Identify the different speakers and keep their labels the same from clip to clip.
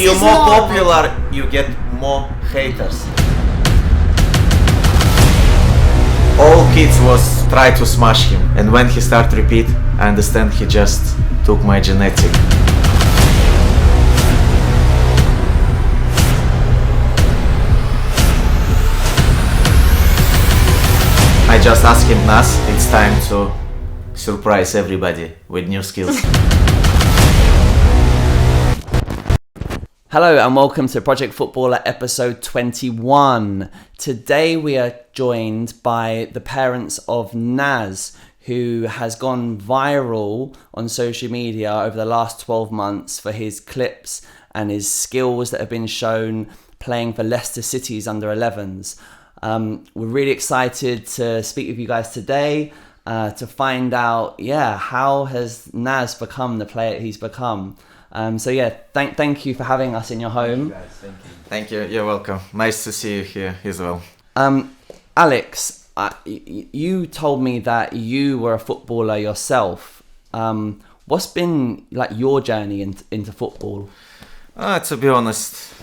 Speaker 1: you're more popular, you get more haters. All kids was try to smash him, and when he start repeat, I understand he just took my genetic. I just asked him, Nas, it's time to surprise everybody with new skills.
Speaker 2: Hello and welcome to Project Footballer episode 21. Today we are joined by the parents of Naz, who has gone viral on social media over the last 12 months for his clips and his skills that have been shown playing for Leicester City's under 11s. We're really excited to speak with you guys today to find out, how has Naz become the player he's become. Thank you for having us in your home.
Speaker 1: Thank you. You're welcome. Nice to see you here as well.
Speaker 2: Alex, you told me that you were a footballer yourself. What's been like your journey into football?
Speaker 1: To be honest,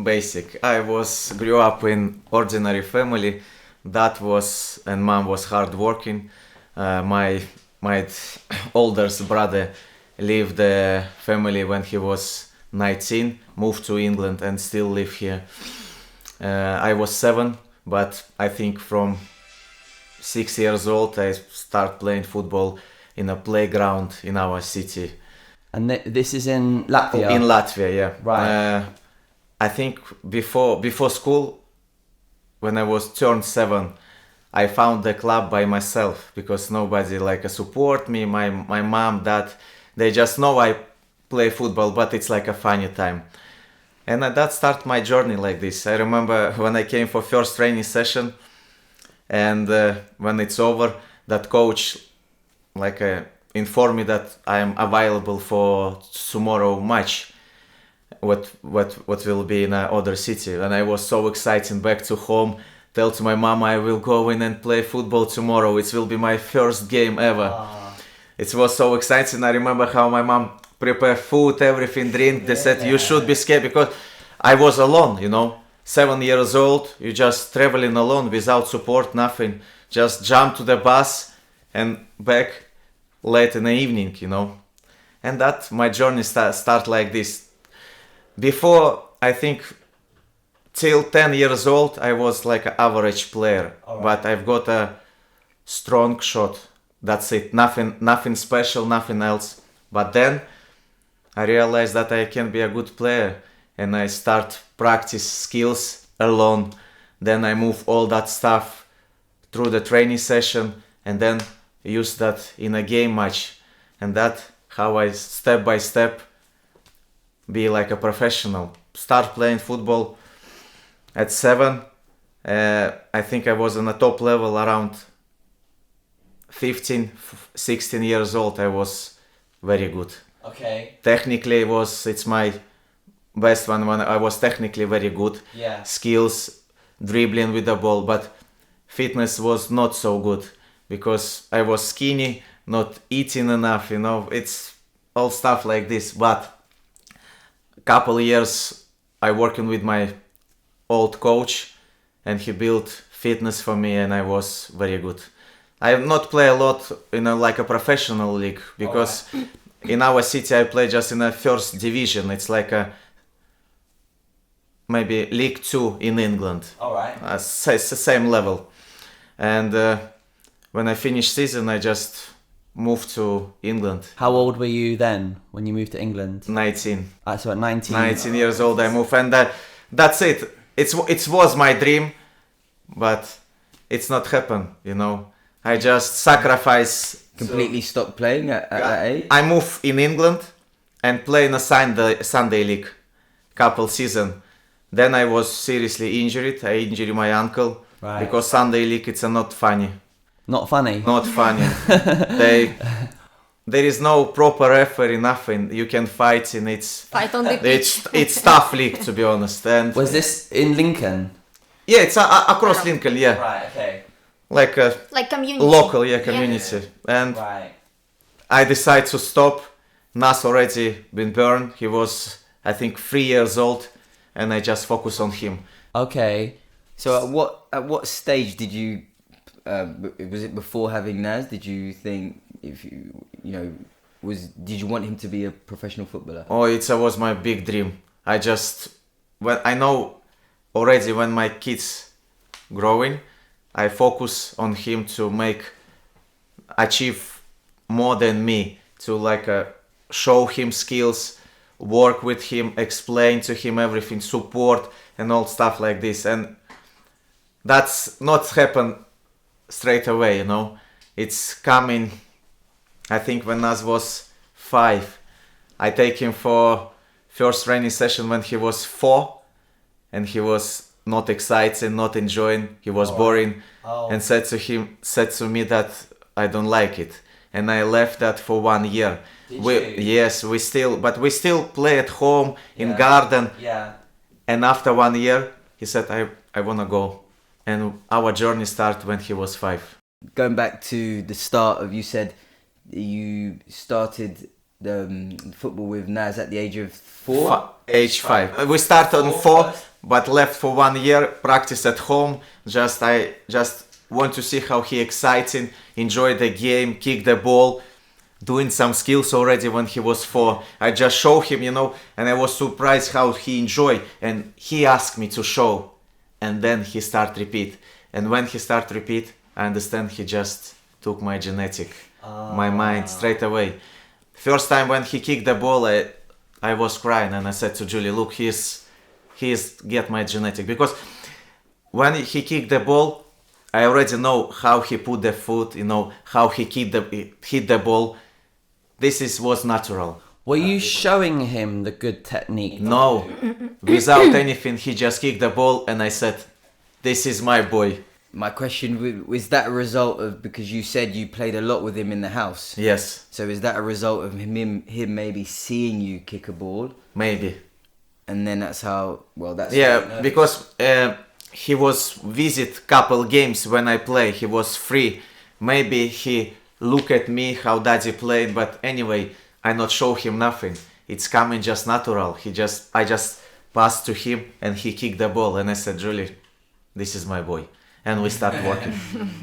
Speaker 1: basic. I grew up in ordinary family. Dad and mom was hardworking. My oldest brother left the family when he was 19, moved to England and still live here. I was 7, but I think from 6 years old I start playing football in a playground in our city.
Speaker 2: And this is in Latvia?
Speaker 1: In Latvia, yeah.
Speaker 2: Right.
Speaker 1: I think before school, when I was turned 7, I found the club by myself because nobody support me, my mom, dad. They just know I play football, but it's like a funny time. And that started my journey like this. I remember when I came for first training session, and when it's over, that coach informed me that I am available for tomorrow match, what will be in other city. And I was so excited back to home, tell to my mom I will go in and play football tomorrow. It will be my first game ever. It was so exciting. I remember how my mom prepared food, everything, drink. They said you should be scared because I was alone, 7 years old. You just traveling alone without support, nothing. Just jump to the bus and back late in the evening, And that my journey start like this. Before, I think, till 10 years old, I was like an average player. Right. But I've got a strong shot. That's it. Nothing special, nothing else. But then I realized that I can be a good player, and I start practice skills alone. Then I move all that stuff through the training session, and then use that in a game match. And that how I step by step be like a professional. Start playing football at 7. I think I was on a top level around 15, 16 years old. I was very good.
Speaker 2: Okay.
Speaker 1: Technically it's my best one when I was technically very good.
Speaker 2: Yeah.
Speaker 1: Skills, dribbling with the ball, but fitness was not so good because I was skinny, not eating enough, it's all stuff like this. But couple years I working with my old coach and he built fitness for me and I was very good. I have not play a lot in a professional league because in our city I play just in a first division. It's like a maybe League 2 in England.
Speaker 2: All right.
Speaker 1: It's the same level. And when I finished season, I just moved to England.
Speaker 2: How old were you then when you moved to England?
Speaker 1: 19.
Speaker 2: So at 19.
Speaker 1: 19 years old I moved, and that's it. It was my dream, but it's not happened. I just sacrifice.
Speaker 2: Completely stopped playing at that age?
Speaker 1: I moved in England and play in a Sunday league, couple season. Then I was seriously injured. I injured my ankle.
Speaker 2: Right.
Speaker 1: Because Sunday league it's not funny.
Speaker 2: Not funny?
Speaker 1: Not funny. There is no proper referee, nothing. You can fight and
Speaker 3: fight on the pitch.
Speaker 1: It's tough league, to be honest. And
Speaker 2: was this in Lincoln?
Speaker 1: Yeah, it's across Lincoln, yeah.
Speaker 2: Right, okay.
Speaker 1: Like
Speaker 3: community.
Speaker 1: Local, community.
Speaker 3: Yeah.
Speaker 1: And
Speaker 2: right.
Speaker 1: I decided to stop. Nas already been burned. He was I think 3 years old, and I just focus on him.
Speaker 2: Okay.
Speaker 4: So at what stage did you? Was it before having Naz? Did you think if did you want him to be a professional footballer?
Speaker 1: Oh, it was my big dream. I know already when my kids growing, I focus on him to achieve more than me, to show him skills, work with him, explain to him everything, support and all stuff like this. And that's not happen straight away, It's coming. I think when Naz was 5, I take him for first training session when he was 4, and he was not excited, not enjoying. He was boring, and said to me that I don't like it, and I left that for 1 year. Yes, we still play at home in garden.
Speaker 2: Yeah.
Speaker 1: And after 1 year, he said, I wanna go, and our journey started when he was 5.
Speaker 4: Going back to the start of, you said you started football with Naz at the age of 4?
Speaker 1: Age 5. We started on 4, but left for 1 year, practice at home. I just want to see how he exciting, enjoy the game, kick the ball, doing some skills already when he was 4. I just show him, and I was surprised how he enjoy, and he asked me to show, and then he start repeat. And when he start repeat, I understand he just took my genetic, my mind straight away. First time when he kicked the ball, I was crying, and I said to Julie, look, he's get my genetic, because when he kicked the ball, I already know how he put the foot, how he hit the ball. This was natural.
Speaker 2: Were you showing him the good technique?
Speaker 1: No, without anything, he just kicked the ball, and I said, this is my boy.
Speaker 4: My question was that a result of, because you said you played a lot with him in the house?
Speaker 1: Yes.
Speaker 4: So is that a result of him maybe seeing you kick a ball?
Speaker 1: Maybe.
Speaker 4: And then that's how,
Speaker 1: because he was visit couple games when I play. He was free. Maybe he look at me how daddy played, but anyway, I not show him nothing. It's coming just natural. I just passed to him and he kicked the ball, and I said, Julie, this is my boy. And we start working.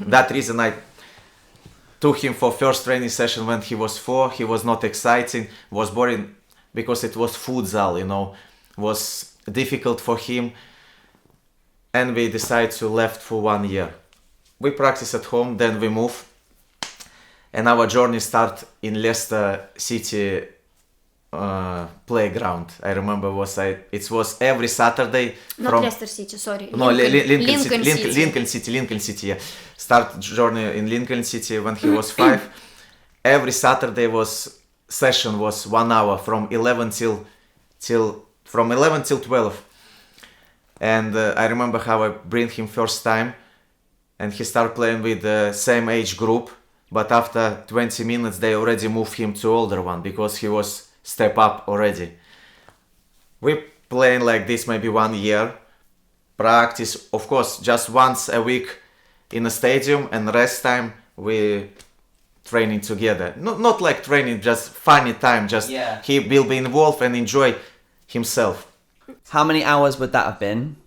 Speaker 1: That reason I took him for first training session when he was 4. He was not exciting, was boring because it was futsal, was difficult for him. And we decided to left for 1 year. We practice at home, then we move. And our journey start in Leicester City playground. I remember it was every Saturday.
Speaker 3: Not Leicester City, sorry.
Speaker 1: No,
Speaker 3: Lincoln City.
Speaker 1: Lincoln City. Yeah. Start journey in Lincoln City when he was 5. Every Saturday session was 1 hour from 11 till 12. And I remember how I bring him first time, and he started playing with the same age group. But after 20 minutes, they already moved him to older one because he was step up already. We playing like this maybe 1 year. Practice, of course, just once a week in a stadium, and rest time we training together. Not like training, just funny time. He will be involved and enjoy himself.
Speaker 2: How many hours would that have been?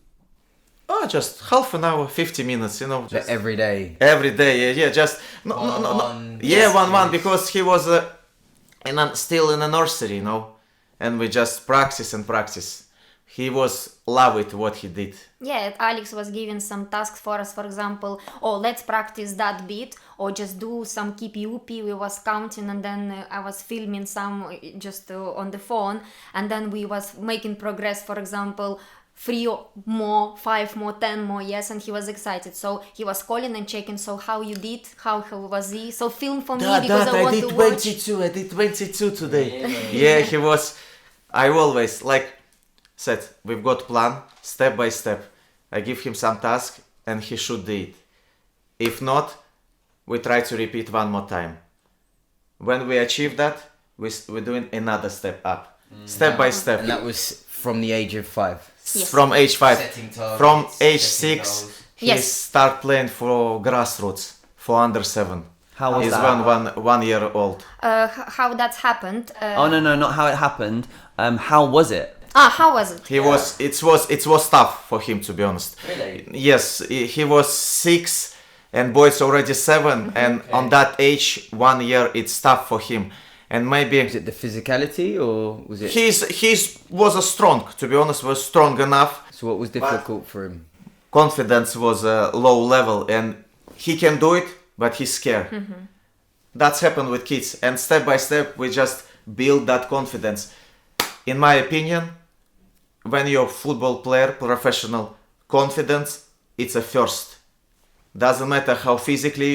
Speaker 1: Oh, just half an hour, 50 minutes,
Speaker 4: Just every day.
Speaker 1: Every day, yeah. Just no. Yeah, one because he was still in a nursery, and we just practice and practice. He was love with what he did.
Speaker 3: Yeah, Alex was giving some tasks for us, for example, let's practice that bit, or just do some kipi-upi. We was counting, and then I was filming some just on the phone, and then we was making progress, for example, 3 more, 5 more, 10 more, yes, and he was excited. So he was calling and checking, so how you did, how was he? So film for me because I want to watch.
Speaker 1: I did 22 today. Yeah, he was. I always said, we've got plan, step by step. I give him some task and he should do it. If not, we try to repeat 1 more time. When we achieve that, we're doing another step up, step by step.
Speaker 4: And that was from the age of 5.
Speaker 3: Yes.
Speaker 1: From age 5.
Speaker 4: Setting targets,
Speaker 1: from age
Speaker 4: setting
Speaker 1: 6,
Speaker 4: goals.
Speaker 1: he
Speaker 3: Yes.
Speaker 1: start playing for grassroots, for under 7.
Speaker 2: How was
Speaker 1: He's
Speaker 2: that?
Speaker 1: 1 year old.
Speaker 3: How that happened?
Speaker 2: Oh no, not how it happened. How was it?
Speaker 3: How was it?
Speaker 1: It was tough for him, to be honest.
Speaker 2: Really?
Speaker 1: Yes, he was 6 and boys already 7, and on that age, 1 year, it's tough for him. And maybe
Speaker 4: Was it the physicality or was it?
Speaker 1: he's was a strong, to be honest, was strong enough.
Speaker 4: So what was difficult for him?
Speaker 1: Confidence was a low level, and he can do it, but he's scared. That's happened with kids, and step by step we just build that confidence. In my opinion, when you're a football player, professional, confidence, it's a first. Doesn't matter how physically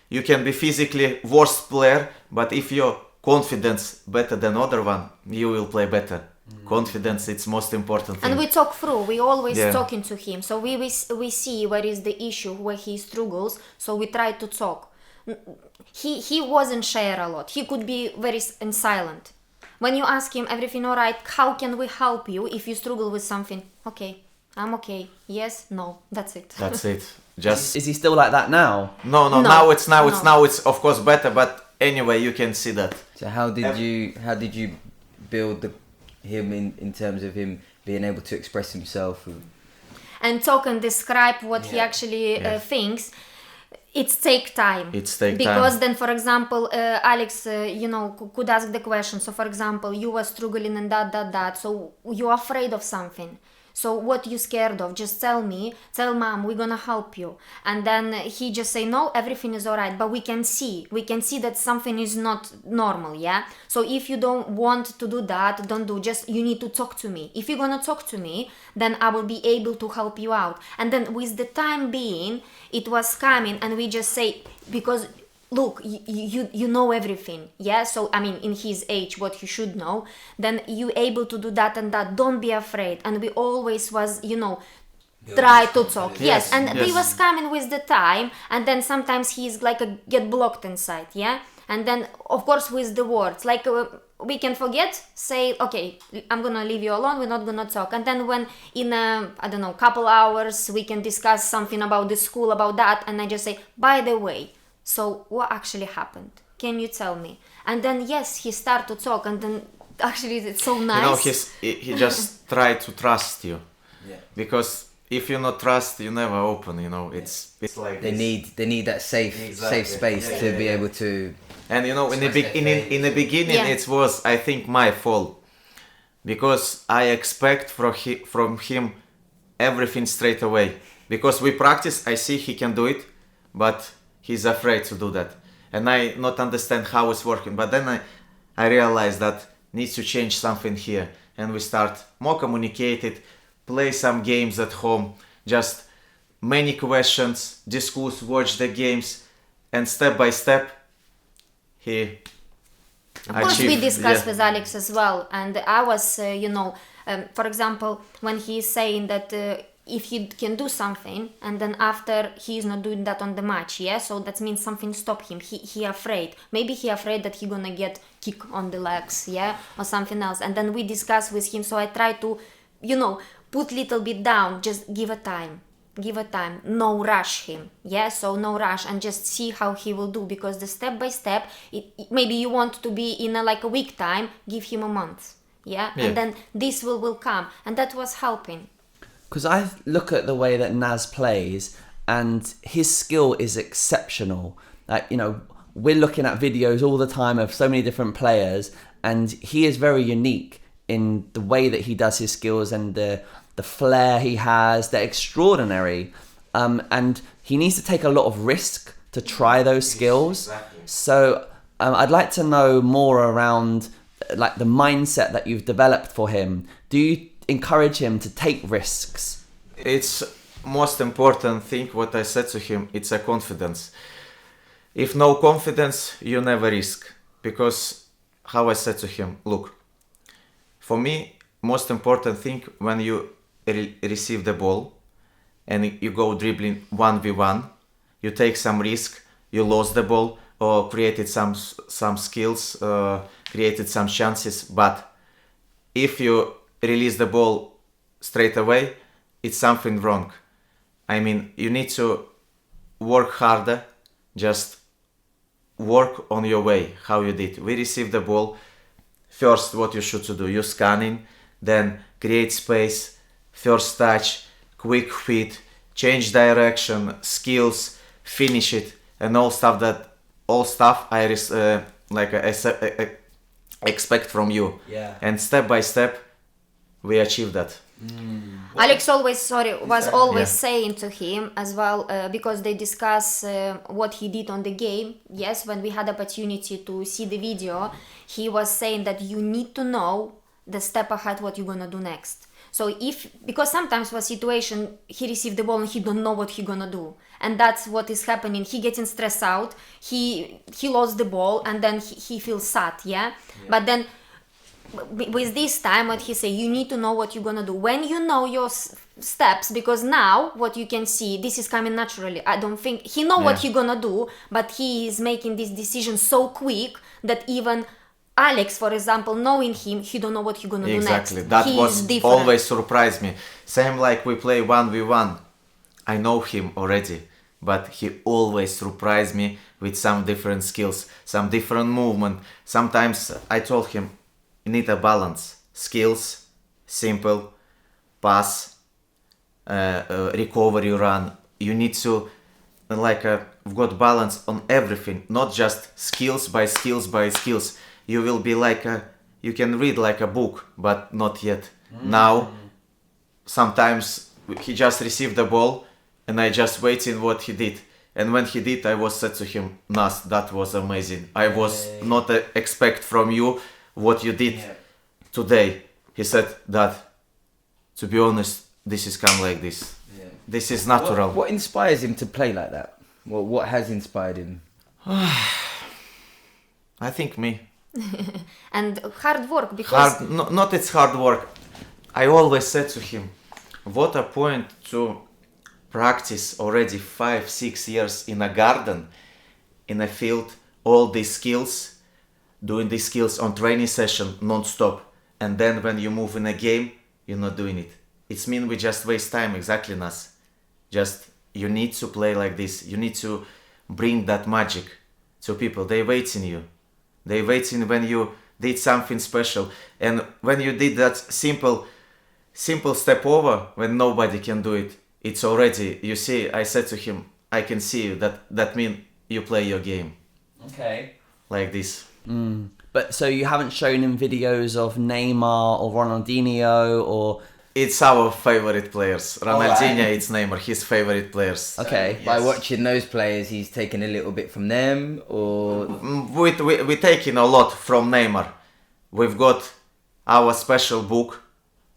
Speaker 1: you can be physically worst player, but if your confidence better than other one, you will play better. Confidence, it's most important thing.
Speaker 3: And we talk through. We always
Speaker 1: Yeah.
Speaker 3: talking to him. So we see where is the issue, where he struggles. So we try to talk. He wasn't share a lot. He could be very silent. When you ask him everything all right, how can we help you if you struggle with something? Okay, I'm okay. Yes, no, that's it.
Speaker 1: That's it. Just
Speaker 2: Is he still like that now?
Speaker 1: no.
Speaker 3: No.
Speaker 1: Now it's
Speaker 3: No.
Speaker 1: of course better, but anyway you can see that.
Speaker 4: So how did you build him in terms of him being able to express himself?
Speaker 3: And talk and describe what he actually thinks. It's take time. Because then, for example, Alex, could ask the question. So, for example, you were struggling and that. So you're afraid of something. So what you scared of? Just tell me. Tell mom, we're gonna help you. And then he just say, no, everything is alright. But we can see that something is not normal, yeah? So if you don't want to do that, don't do. Just, you need to talk to me. If you're gonna talk to me, then I will be able to help you out. And then with the time being, it was coming, and we just say, because look, you know everything, yeah? So, I mean, in his age, what you should know, then you able to do that and that. Don't be afraid. And we always was, try to talk. Yes, and they was coming with the time, and then sometimes he's like get blocked inside, yeah? And then, of course, with the words, like we can forget, say, okay, I'm gonna leave you alone, we're not gonna talk. And then when in couple hours, we can discuss something about the school, about that, and I just say, by the way, so what actually happened? Can you tell me? And then yes, he start to talk, and then actually it's so nice.
Speaker 1: He just try to trust you.
Speaker 4: Yeah.
Speaker 1: Because if you not trust, you never open. It's like
Speaker 4: They
Speaker 1: this.
Speaker 4: need that safe space to be able to.
Speaker 1: And in the beginning,
Speaker 3: Yeah.
Speaker 1: it was, I think, my fault, because I expect from him everything straight away. Because we practice, I see he can do it, but he's afraid to do that, and I not understand how it's working. But then I realized that needs to change something here, and we start more communicated, play some games at home, just many questions, discuss, watch the games, and step by step he
Speaker 3: Of course, we discussed with Alex as well, and I was, for example, when he's saying that if he can do something, and then after he's not doing that on the match, yeah, so that means something stopped him. He afraid. Maybe he afraid that he gonna get kick on the legs, yeah, or something else. And then we discuss with him. So I try to, put little bit down. Just give a time. No rush him, yeah. So no rush, and just see how he will do, because the step by step. Maybe you want to be in a week time. Give him a month, yeah. And then this will come, and that was helping.
Speaker 2: Because I look at the way that Naz plays, and his skill is exceptional. Like, we're looking at videos all the time of so many different players, and he is very unique in the way that he does his skills, and the flair he has. They're extraordinary. And he needs to take a lot of risk to try those skills.
Speaker 1: Exactly.
Speaker 2: So I'd like to know more around like the mindset that you've developed for him. Do you encourage him to take risks?
Speaker 1: It's most important thing what I said to him, it's a confidence. If no confidence, you never risk. Because how I said to him, look, for me, most important thing when you receive the ball and you go dribbling 1v1, you take some risk, you lost the ball or created some skills, created some chances, but if you release the ball straight away, it's something wrong. I mean, you need to work harder, just work on your way, how you did. We received the ball, first what you should do, you scanning, then create space, first touch, quick feet, change direction, skills, finish it, and all stuff I expect from you.
Speaker 2: Yeah.
Speaker 1: And step by step, we achieve that.
Speaker 3: Alex was always
Speaker 1: Yeah.
Speaker 3: saying to him as well, because they discuss what he did on the game. Yes, when we had opportunity to see the video, he was saying that you need to know the step ahead what you're gonna do next. So because sometimes was situation he received the ball and he don't know what he gonna do, and that's what is happening. He getting stressed out. He lost the ball and then he feels sad. Yeah, but then. With this time, what he say, you need to know what you're gonna do when you know your steps, because now what you can see, this is coming naturally. I don't think he know what he gonna do, but he is making this decision so quick that even Alex, for example, knowing him, he don't know what he gonna do next.
Speaker 1: Exactly, that
Speaker 3: He
Speaker 1: was
Speaker 3: is different.
Speaker 1: always surprised me. Same like we play 1v1. I know him already, but he always surprised me with some different skills, some different movement. Sometimes I told him, you need a balance. Skills, simple, pass, recovery run. You need to we've got balance on everything, not just skills by skills by skills. You will be you can read like a book, but not yet. Now, sometimes he just received the ball and I just waiting what he did. And when he did, I was said to him, Nas, that was amazing. I was not expect from you what you did today. He said that, to be honest, this is come like this.
Speaker 4: Yeah.
Speaker 1: This is natural.
Speaker 4: What inspires him to play like that? What has inspired him?
Speaker 1: I think me.
Speaker 3: And hard work, because
Speaker 1: Not it's hard work. I always said to him, what a point to practice already 5-6 years in a garden, in a field, all these skills, doing these skills on training session non-stop, and then when you move in a game, you're not doing it. It's mean we just waste time, exactly, Nas. Just, you need to play like this. You need to bring that magic to people. They waiting you. They waiting when you did something special. And when you did that simple step over, when nobody can do it, it's already, you see, I said to him, I can see you. That means you play your game.
Speaker 2: Okay.
Speaker 1: Like this.
Speaker 2: But so you haven't shown him videos of Neymar or Ronaldinho or...
Speaker 1: It's our favorite players. Ronaldinho,
Speaker 2: right.
Speaker 1: it's Neymar, his favorite players.
Speaker 2: Okay.
Speaker 4: By watching those players, he's taken a little bit from them, or
Speaker 1: We're taking a lot from Neymar. We've got our special book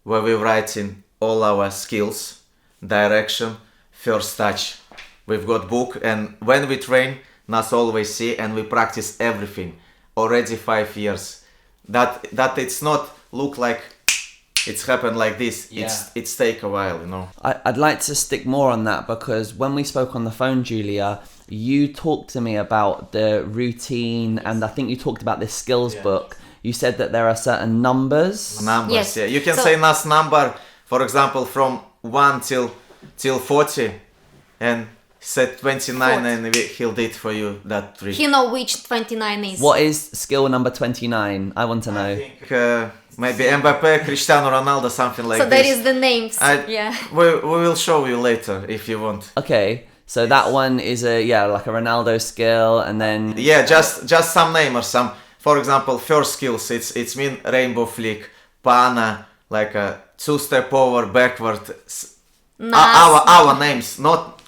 Speaker 1: where we're writing all our skills, direction, first touch. We've got book, and when we train, Nas always see, and we practice everything. Already 5 years. That it's not look like it's happened like this.
Speaker 2: Yeah.
Speaker 1: It's take a while, you know.
Speaker 2: I'd like to stick more on that, because when we spoke on the phone, Julia, you talked to me about the routine, and I think you talked about this skills book. You said that there are certain numbers.
Speaker 1: Numbers,
Speaker 3: Yes.
Speaker 1: yeah. You can
Speaker 3: So-
Speaker 1: say Nas number, for example, from 1 till 40, and said 29,
Speaker 3: 40.
Speaker 1: and he'll did for you that 3.
Speaker 3: he know which 29 is.
Speaker 2: What is skill number 29? I want to know.
Speaker 1: I think maybe Mbappe, Cristiano Ronaldo, something like
Speaker 3: so
Speaker 1: this.
Speaker 3: there is the names. Yeah.
Speaker 1: We will show you later if you want.
Speaker 2: Okay, so that one is like a Ronaldo skill, and then...
Speaker 1: Yeah, just some name or some. For example, first skills. It's mean rainbow flick, pana, like a 2-step over, backward.
Speaker 3: Nas.
Speaker 1: Our names, not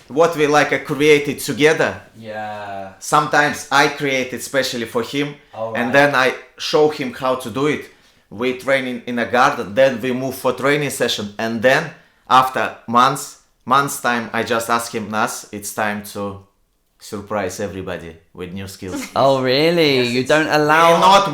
Speaker 1: what we created together.
Speaker 2: Yeah.
Speaker 1: Sometimes I create it specially for him,
Speaker 2: Alright.
Speaker 1: and then I show him how to do it. We train in a garden, then we move for training session, and then after months time, I just ask him, Nas, it's time to surprise everybody with new skills.
Speaker 2: Oh, really? You don't allow...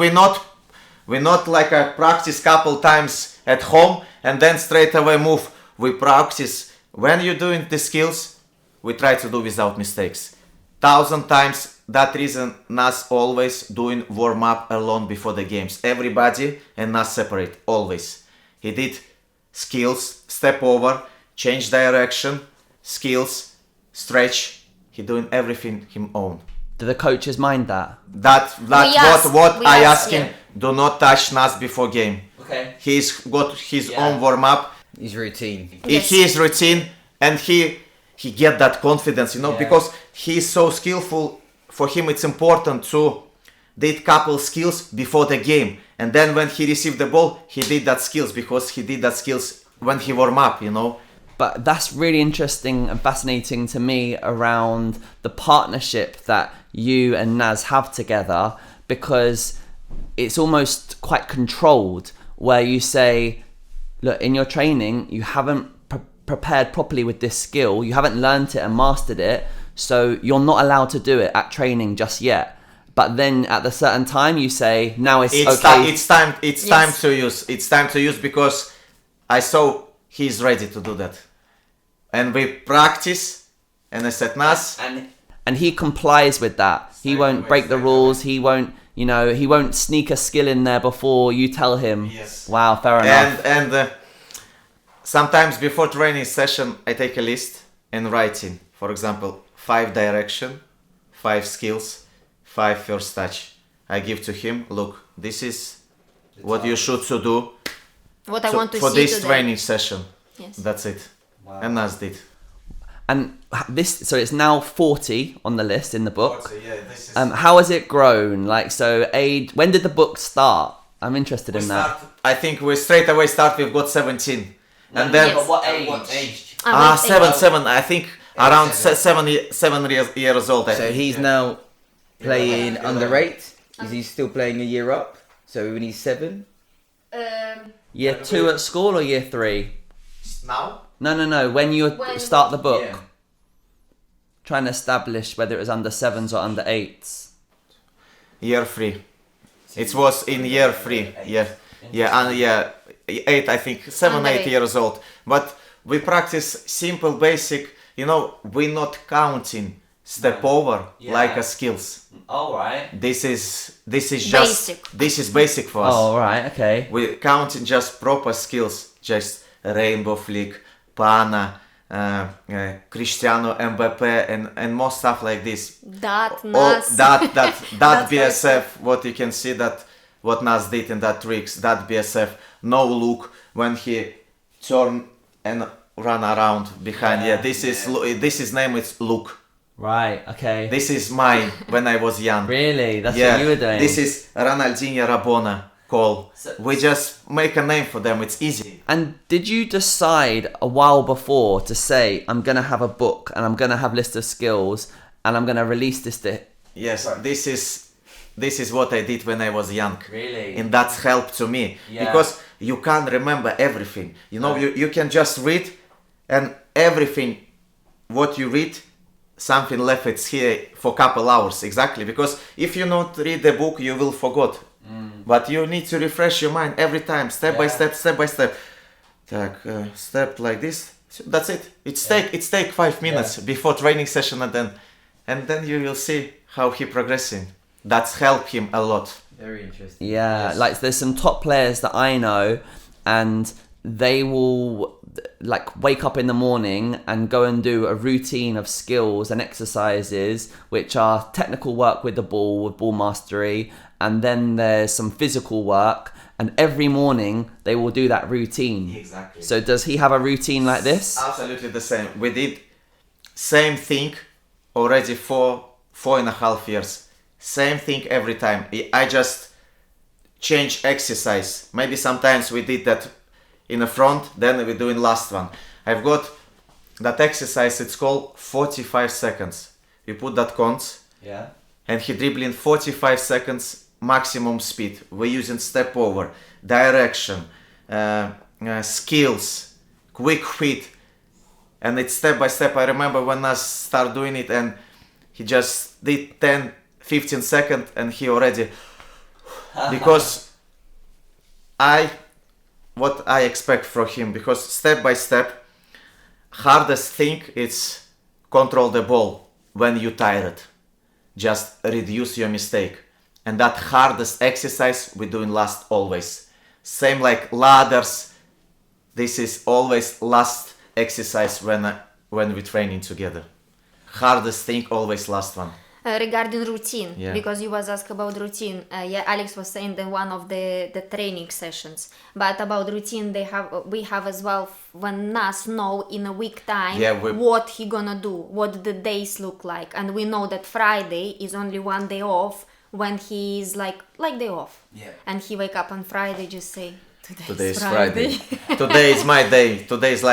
Speaker 1: We're not like a practice couple times at home and then straight away move. We practice. When you're doing the skills, we try to do without mistakes. 1,000 times. That reason Nas always doing warm up alone before the games. Everybody and Nas separate always. He did skills, step over, change direction, skills, stretch. He doing everything him own.
Speaker 2: Do the coaches mind that?
Speaker 1: That's
Speaker 3: ask-
Speaker 1: what
Speaker 3: we
Speaker 1: I
Speaker 3: ask,
Speaker 1: ask him.
Speaker 3: yeah.
Speaker 1: Do not touch Nas before game.
Speaker 2: Okay.
Speaker 1: He's got his
Speaker 2: Yeah.
Speaker 1: own warm up.
Speaker 4: His routine.
Speaker 3: Yes.
Speaker 1: His routine, and he get that confidence,
Speaker 2: Yeah.
Speaker 1: because he's so skillful. For him, it's important to did couple skills before the game, and then when he received the ball, he did that skills because he did that skills when he warm up.
Speaker 2: But that's really interesting and fascinating to me around the partnership that you and Naz have together, because it's almost quite controlled, where you say, look, in your training, you haven't prepared properly with this skill, you haven't learned it and mastered it, so you're not allowed to do it at training just yet. But then at a certain time, you say, now it's okay.
Speaker 1: It's time
Speaker 3: Yes.
Speaker 1: to use. It's time to use because I saw he's ready to do that, and we practice. And I said, Nas,
Speaker 2: And he complies with that. He won't
Speaker 1: away,
Speaker 2: break the
Speaker 1: straight
Speaker 2: rules. He won't, he won't sneak a skill in there before you tell him.
Speaker 1: Yes.
Speaker 2: Wow, fair enough.
Speaker 1: and sometimes before training session, I take a list and writing. For example, 5 direction, 5 skills, 5 first touch. I give to him. Look, this is what you should to do
Speaker 3: What I want to
Speaker 1: for
Speaker 3: see
Speaker 1: this
Speaker 3: today.
Speaker 1: training session.
Speaker 3: Yes.
Speaker 1: That's it. And Nas did.
Speaker 2: And so it's now 40 on the list in the book.
Speaker 1: Yeah, this is.
Speaker 2: How has it grown? When did the book start? I'm interested in that.
Speaker 1: I think we straight away start. We've got 17, and then
Speaker 3: Yes.
Speaker 2: what
Speaker 4: age?
Speaker 3: Ah, wait,
Speaker 1: seven. I think around 7 years old. I
Speaker 4: So
Speaker 1: think.
Speaker 4: he's now playing under 8. Is he still playing a year up? So when he's 7?
Speaker 2: Year 2 at school or year 3?
Speaker 1: Now.
Speaker 2: No. When you
Speaker 3: When-
Speaker 2: start the book,
Speaker 4: Yeah.
Speaker 2: trying to establish whether it was under 7s or under 8s.
Speaker 1: Year 3. It was in year 3. Yeah, and 8. I think 7,
Speaker 3: Under
Speaker 1: 8
Speaker 3: 8.
Speaker 1: years old. But we practice simple, basic. We're not counting step over
Speaker 2: Yeah.
Speaker 1: like a skills.
Speaker 2: All right.
Speaker 1: This is just
Speaker 3: Basic.
Speaker 1: this is basic for us.
Speaker 2: Oh, all right. Okay.
Speaker 1: We counting just proper skills, just rainbow flick, pana, Cristiano Mbappe, and more stuff like this.
Speaker 3: That,
Speaker 1: Oh,
Speaker 3: Nas.
Speaker 1: that
Speaker 3: That's
Speaker 1: BSF. What you can see that what Nas did in that tricks. That BSF. No look when he turn and run around behind. Yeah, this is name. It's look.
Speaker 2: Right. Okay.
Speaker 1: This is mine when I was young.
Speaker 2: Really? That's what you were doing?
Speaker 1: This is Ronaldinho Rabona call. We just make a name for them. It's easy.
Speaker 2: And did you decide a while before to say, I'm going to have a book and I'm going to have list of skills and I'm going to release this to...
Speaker 1: Yes, this is what I did when I was young.
Speaker 2: Really?
Speaker 1: And that's helped to me.
Speaker 2: Yeah.
Speaker 1: Because you can't remember everything. You can just read, and everything what you read, something left it's here for a couple hours. Exactly. Because if you not read the book, you will forget. But you need to refresh your mind every time, step by step. Step like this. That's it. It's take 5 minutes before training session, and then you will see how he progressing. That's helped him a lot.
Speaker 4: Very interesting.
Speaker 2: Yeah,
Speaker 1: Yes.
Speaker 2: like there's some top players that I know and they will wake up in the morning and go and do a routine of skills and exercises which are technical work with the ball, with ball mastery, and then there's some physical work, and every morning they will do that routine.
Speaker 1: Exactly.
Speaker 2: So does he have a routine like this?
Speaker 1: Absolutely the same. We did same thing already for 4.5 years. Same thing every time. I just change exercise. Maybe sometimes we did that in the front, then we do in last one. I've got that exercise, it's called 45 seconds. You put that cones
Speaker 2: Yeah.
Speaker 1: and he dribbling 45 seconds maximum speed. We're using step over, direction, skills, quick feet, and it's step by step. I remember when I start doing it and he just did 10-15 seconds and he already, because what I expect from him, because step by step, hardest thing is control the ball when you tired. Just reduce your mistake. And that hardest exercise we doing last always. Same like ladders. This is always last exercise when we training together. Hardest thing always last one.
Speaker 3: Regarding routine,
Speaker 1: Yeah.
Speaker 3: because you was asked about routine. Yeah, Alex was saying that one of the training sessions. But about routine, we have as well when Nas know in a week time what he gonna do, what the days look like, and we know that Friday is only one day off when he is like day off.
Speaker 4: Yeah.
Speaker 3: And he wake up on Friday, just say
Speaker 1: Today is Friday. Today is my day. Today is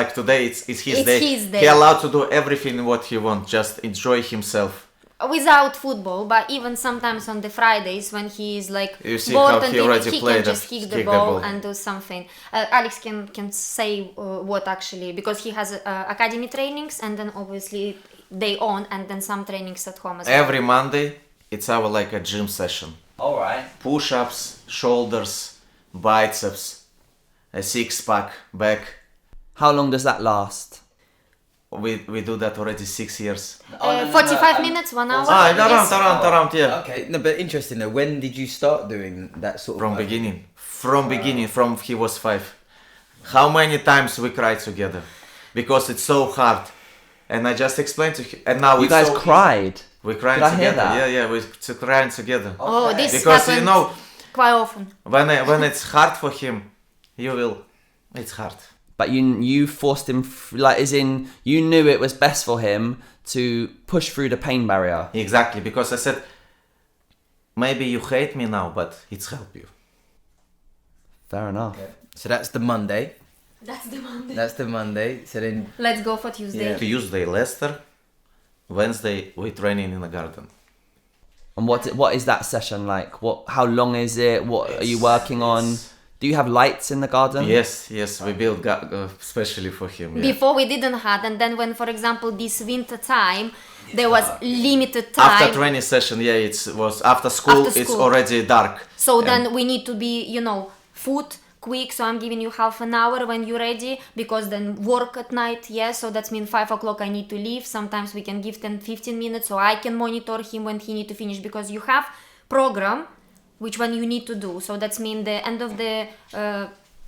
Speaker 1: it's his day.
Speaker 3: His day.
Speaker 1: He allowed to do everything what he wants. Just enjoy himself.
Speaker 3: Without football, but even sometimes on the Fridays when he is like
Speaker 1: You see
Speaker 3: bored
Speaker 1: how
Speaker 3: and
Speaker 1: he already
Speaker 3: he
Speaker 1: played
Speaker 3: can just
Speaker 1: and
Speaker 3: kick the
Speaker 1: kick the
Speaker 3: ball
Speaker 1: ball.
Speaker 3: and do something. Alex can say what actually, because he has academy trainings and then obviously day on and then some trainings at home as well.
Speaker 1: Every Monday, it's our like a gym session.
Speaker 2: All right.
Speaker 1: Push-ups, shoulders, biceps, a six-pack, back.
Speaker 2: How long does that last?
Speaker 1: We do that already 6 years.
Speaker 3: 45 minutes, 1 hour.
Speaker 1: Around,
Speaker 3: yes.
Speaker 1: yeah.
Speaker 4: Okay, no, but interesting though. When did you start doing that sort of?
Speaker 1: From
Speaker 4: work?
Speaker 1: beginning. From he was 5. How many times we cried together? Because it's so hard. And I just explained to him. And now
Speaker 2: You
Speaker 1: it's
Speaker 2: guys
Speaker 1: so
Speaker 2: cried.
Speaker 1: easy. We cried
Speaker 2: Did I hear
Speaker 1: together.
Speaker 2: that?
Speaker 1: Yeah, we're crying together.
Speaker 3: Oh, this
Speaker 1: Because
Speaker 3: happens
Speaker 1: you know,
Speaker 3: quite often.
Speaker 1: when it's hard for him, it's hard.
Speaker 2: But you forced him, as in, you knew it was best for him to push through the pain barrier.
Speaker 1: Exactly, because I said, maybe you hate me now, but it's help you.
Speaker 2: Fair enough.
Speaker 4: Okay. So that's the Monday.
Speaker 3: That's the Monday.
Speaker 4: So then,
Speaker 3: Let's go for Tuesday.
Speaker 4: Yeah.
Speaker 1: Tuesday, Leicester. Wednesday, we training in the garden.
Speaker 2: And what is that session like? How long is it? What are you working on? Do you have lights in the garden?
Speaker 1: Yes, we built especially for him. Yeah.
Speaker 3: Before we didn't have, and then when, for example, this winter time, there was limited time.
Speaker 1: After training session, it was after school. It's already dark.
Speaker 3: So then we need to be, food quick. So I'm giving you half an hour when you're ready, because then work at night. So that means 5 o'clock I need to leave. Sometimes we can give 10-15 minutes so I can monitor him when he need to finish, because you have program which one you need to do. So that's mean the end of the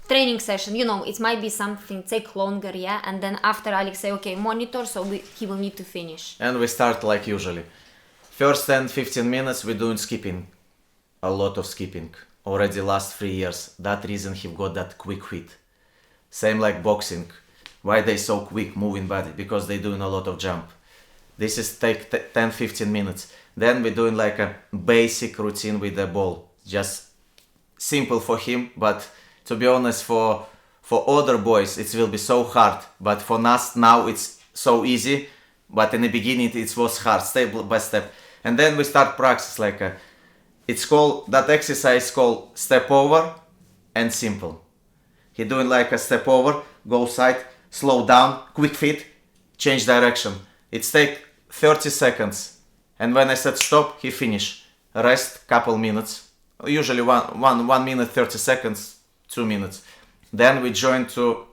Speaker 3: training session, it might be something take longer, and then after Alex say, okay, monitor, so he will need to finish.
Speaker 1: And we start like usually. First 10-15 minutes we're doing skipping. A lot of skipping. Already last 3 years. That reason he got that quick hit. Same like boxing. Why they so quick moving body? Because they doing a lot of jump. This is take 10-15 minutes. Then we're doing like a basic routine with the ball. Just simple for him, but to be honest, for other boys it will be so hard. But for us now it's so easy. But in the beginning it was hard, step by step. And then we start practice like that exercise called step over and simple. He doing like a step over, go side, slow down, quick feet, change direction. It take 30 seconds. And when I said stop, he finish. Rest couple minutes. Usually 1 minute 30 seconds, 2 minutes. Then we join to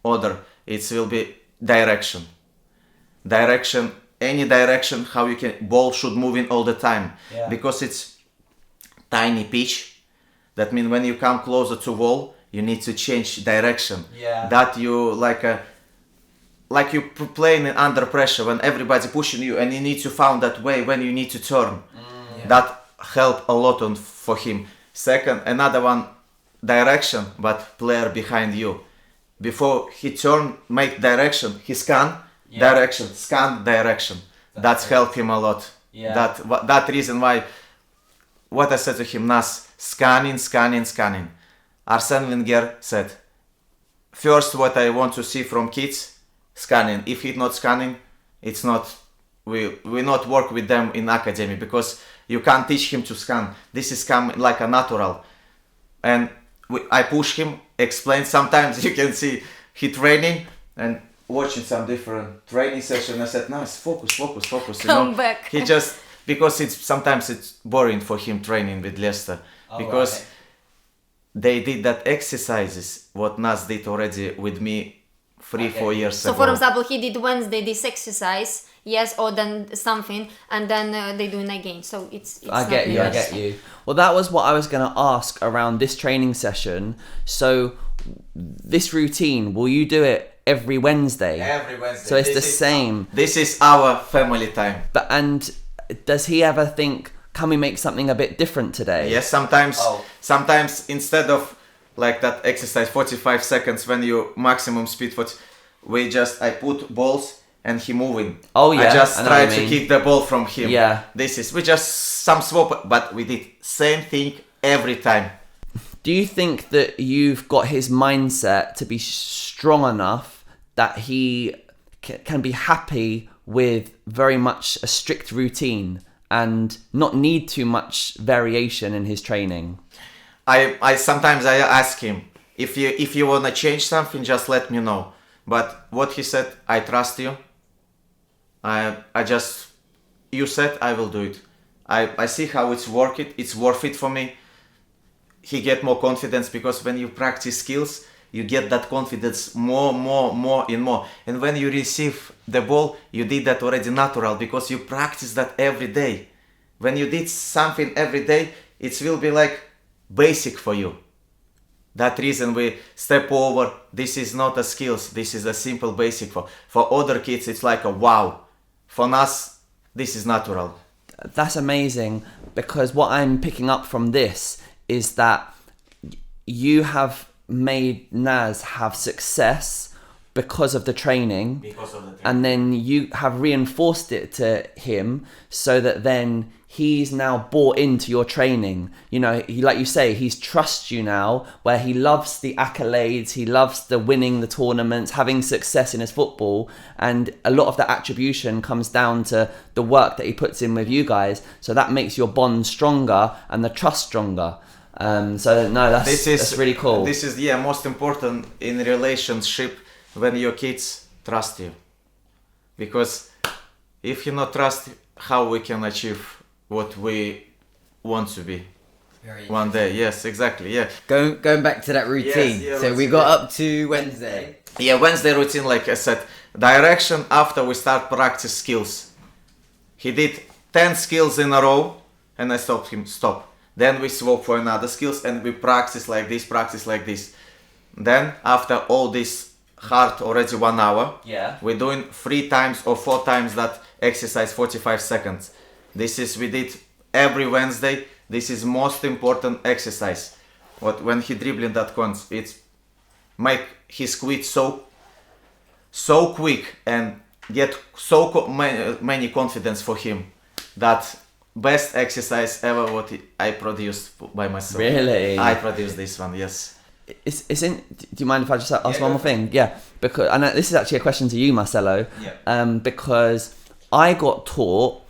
Speaker 1: other. It will be direction. Any direction how you can. Ball should move in all the time.
Speaker 2: Yeah.
Speaker 1: Because it's tiny pitch. That means when you come closer to wall, you need to change direction.
Speaker 2: Yeah.
Speaker 1: That you like you playing under pressure when everybody pushing you, and you need to find that way when you need to turn. That help a lot for him. Second, another one, direction, but player behind you. Before he turn, make direction, he scan, direction, scan, direction. That's helped him a lot.
Speaker 2: Yeah.
Speaker 1: That reason why, what I said to him, Nas, scanning. Arsene Wenger said, first what I want to see from kids, scanning. If he's not scanning, it's not, we not work with them in academy, because you can't teach him to scan. This is come like a natural. And I push him, explain. Sometimes you can see he training and watching some different training session. I said, nice, focus.
Speaker 3: Come back.
Speaker 1: He just, because sometimes it's boring for him training with Leicester. Because they did that exercises, what Nas did already with me 3-4 years ago.
Speaker 3: So for example, he did Wednesday this exercise, or then something, and then they do it again. So it's
Speaker 2: I get you. Well, that was what I was going to ask around this training session. So this routine, will you do it every Wednesday?
Speaker 1: Every Wednesday.
Speaker 2: So it's the same.
Speaker 1: This is our family time.
Speaker 2: And does he ever think, can we make something a bit different today?
Speaker 1: Yes, sometimes
Speaker 2: Oh.
Speaker 1: sometimes instead of like that exercise 45 seconds when you maximum speed, I put balls and he moving.
Speaker 2: Oh, yeah,
Speaker 1: I just
Speaker 2: I know
Speaker 1: try
Speaker 2: what you
Speaker 1: to
Speaker 2: mean.
Speaker 1: kick the ball from him.
Speaker 2: Yeah.
Speaker 1: We just some swap, but we did same thing every time.
Speaker 2: Do you think that you've got his mindset to be strong enough that he can be happy with very much a strict routine and not need too much variation in his training?
Speaker 1: I sometimes I ask him if you wanna change something, just let me know. But what he said, I trust you. I just you said I will do it. I see how it's worth it for me. He get more confidence because when you practice skills, you get that confidence more and more. And when you receive the ball, you did that already natural because you practice that every day. When you did something every day, it will be like basic for you. That reason we step over. This is not a skills. This is a simple basic for other kids. It's like a wow. For us, this is natural.
Speaker 2: That's amazing, because what I'm picking up from this is that you have made Naz have success because of the training,
Speaker 1: Because of the training.
Speaker 2: and then you have reinforced it to him so that then he's now bought into your training. You know, he, like you say, he's trusts you now, where he loves the accolades, he loves the winning the tournaments, having success in his football, and a lot of the attribution comes down to the work that he puts in with you guys. So that makes your bond stronger and the trust stronger. So no, that's really cool.
Speaker 1: This is most important in relationship, when your kids trust you. Because if you not trust, how we can achieve what we want to be one day? Yes, exactly. Yeah.
Speaker 4: Going back to that routine.
Speaker 1: Yes,
Speaker 4: So we got up to Wednesday.
Speaker 1: Yeah, Wednesday routine, like I said, direction after we start practice skills. He did 10 skills in a row, and I stopped him. Stop. Then we swap for another skills, and we practice like this. Then after all this hard already 1 hour, we're doing 3 times or 4 times that exercise 45 seconds. We did every Wednesday. This is most important exercise. When he dribbling that cones, it's make his quit so quick and get many confidence for him. That best exercise ever what I produced by myself.
Speaker 2: Really?
Speaker 1: I produced this one, yes.
Speaker 2: It's in. Do you mind if I just ask one more thing? Yeah, because I know this is actually a question to you, Marcelo. Because I got taught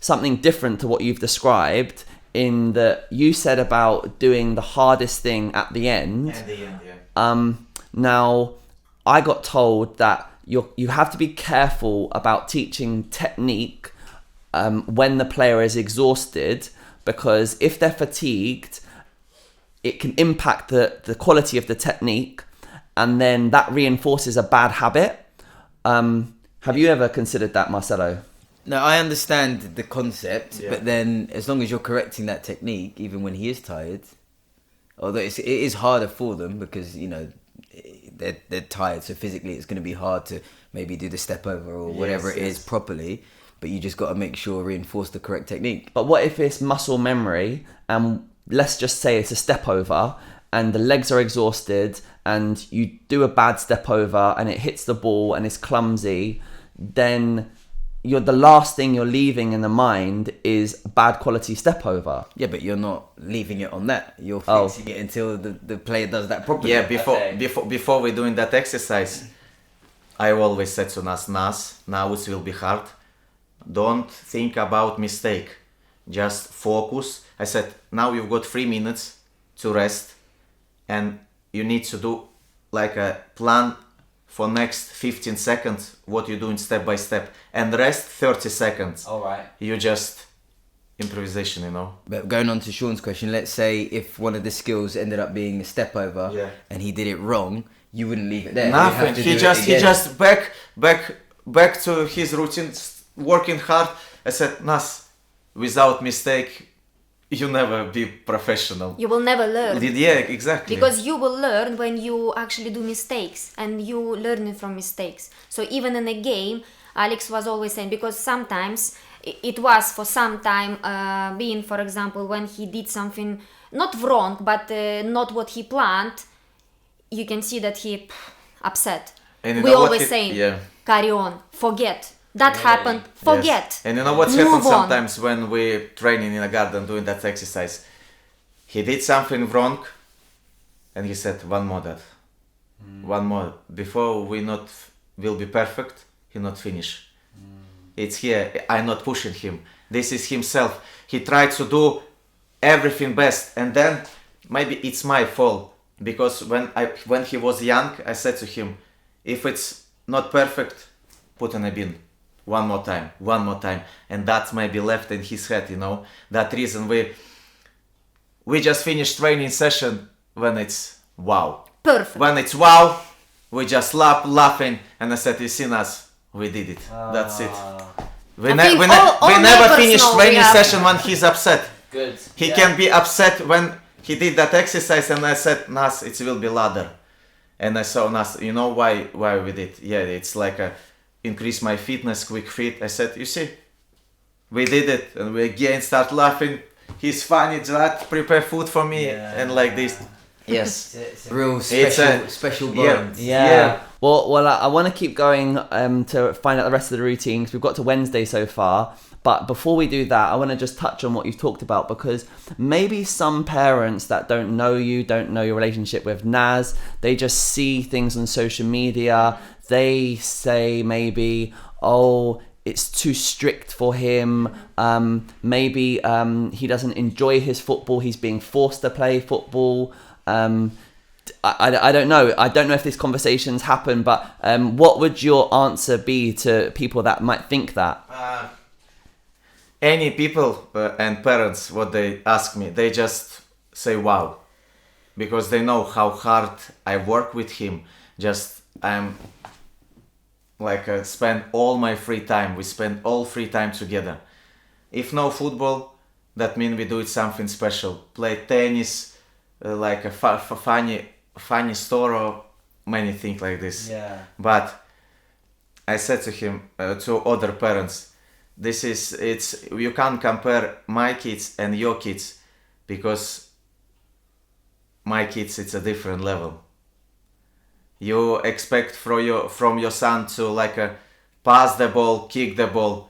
Speaker 2: something different to what you've described, in that you said about doing the hardest thing at the end.
Speaker 1: At the end, yeah.
Speaker 2: Now, I got told that you have to be careful about teaching technique when the player is exhausted, because if they're fatigued, it can impact the quality of the technique, and then that reinforces a bad habit. Have you ever considered that, Marcelo?
Speaker 4: No, I understand the concept,
Speaker 1: Yeah.
Speaker 4: but then as long as you're correcting that technique, even when he is tired, although it is harder for them because, you know, they're tired, so physically it's going to be hard to maybe do the step over or whatever it is properly, but you just got to make sure reinforce the correct technique.
Speaker 2: But what if it's muscle memory, and let's just say it's a step over and the legs are exhausted and you do a bad step over and it hits the ball and it's clumsy, then the last thing you're leaving in the mind is bad quality step over.
Speaker 4: Yeah, but you're not leaving it on that. You're fixing it until the player does that properly.
Speaker 1: Yeah, before we're doing that exercise, I always said to Nas, now it will be hard. Don't think about mistake. Just focus. I said, now you've got 3 minutes to rest, and you need to do like a plan for next 15 seconds, what you're doing step by step, and rest 30 seconds.
Speaker 2: All right.
Speaker 1: You just improvisation, you know.
Speaker 4: But going on to Sean's question, let's say if one of the skills ended up being a step over and he did it wrong, you wouldn't leave it there.
Speaker 1: Nothing. He just back to his routine, working hard. I said, Nas, without mistake, you never be professional.
Speaker 3: You will never learn.
Speaker 1: Yeah, exactly.
Speaker 3: Because you will learn when you actually do mistakes, and you learn from mistakes. So even in a game, Alex was always saying, because sometimes it was for some time being, for example, when he did something not wrong, but not what he planned, you can see that he upset.
Speaker 1: And you
Speaker 3: We
Speaker 1: know what
Speaker 3: always
Speaker 1: he-
Speaker 3: saying,
Speaker 1: yeah.
Speaker 3: carry on, forget. That happened, forget.
Speaker 1: Yes. And you know what's
Speaker 3: Move
Speaker 1: happened
Speaker 3: on.
Speaker 1: sometimes when we're training in a garden doing that exercise? He did something wrong and he said, one more that. One more. Before we not will be perfect, he not finish. It's here. I'm not pushing him. This is himself. He tried to do everything best, and then maybe it's my fault because when he was young, I said to him, if it's not perfect, put in a bin. One more time, and that's maybe left in his head. That reason we just finished training session when it's wow.
Speaker 3: Perfect.
Speaker 1: When it's wow, we just laughing, and I said, you seen us, we did it. That's it. We
Speaker 3: I think all
Speaker 1: never
Speaker 3: neighbors
Speaker 1: finish
Speaker 3: know we
Speaker 1: training
Speaker 3: have-
Speaker 1: session when he's upset.
Speaker 2: Good.
Speaker 1: He can be upset when he did that exercise, and I said, Nas, it will be ladder. And I saw Nas, you know why we did? Yeah, it's like increase my fitness, quick fit. I said, you see, we did it, and we again start laughing. He's funny, that prepare food for me, and like this. Yes.
Speaker 4: Real
Speaker 1: It's a-
Speaker 4: special
Speaker 1: yeah.
Speaker 4: bond.
Speaker 2: Yeah. Well, I want to keep going to find out the rest of the routines. We've got to Wednesday so far. But before we do that, I want to just touch on what you've talked about, because maybe some parents that don't know you, don't know your relationship with Naz, they just see things on social media. They say maybe, oh, it's too strict for him. Maybe he doesn't enjoy his football. He's being forced to play football. I don't know. I don't know if these conversations happen, but what would your answer be to people that might think that?
Speaker 1: Any people and parents, what they ask me, they just say wow, because they know how hard I work with him. Just I'm like spend all my free time. We spend all free time together. If no football, that means we do it something special. Play tennis, like a funny store or many things like this.
Speaker 2: Yeah.
Speaker 1: But I said to him, to other parents, you can't compare my kids and your kids, because my kids, it's a different level. You expect from your son to pass the ball, kick the ball,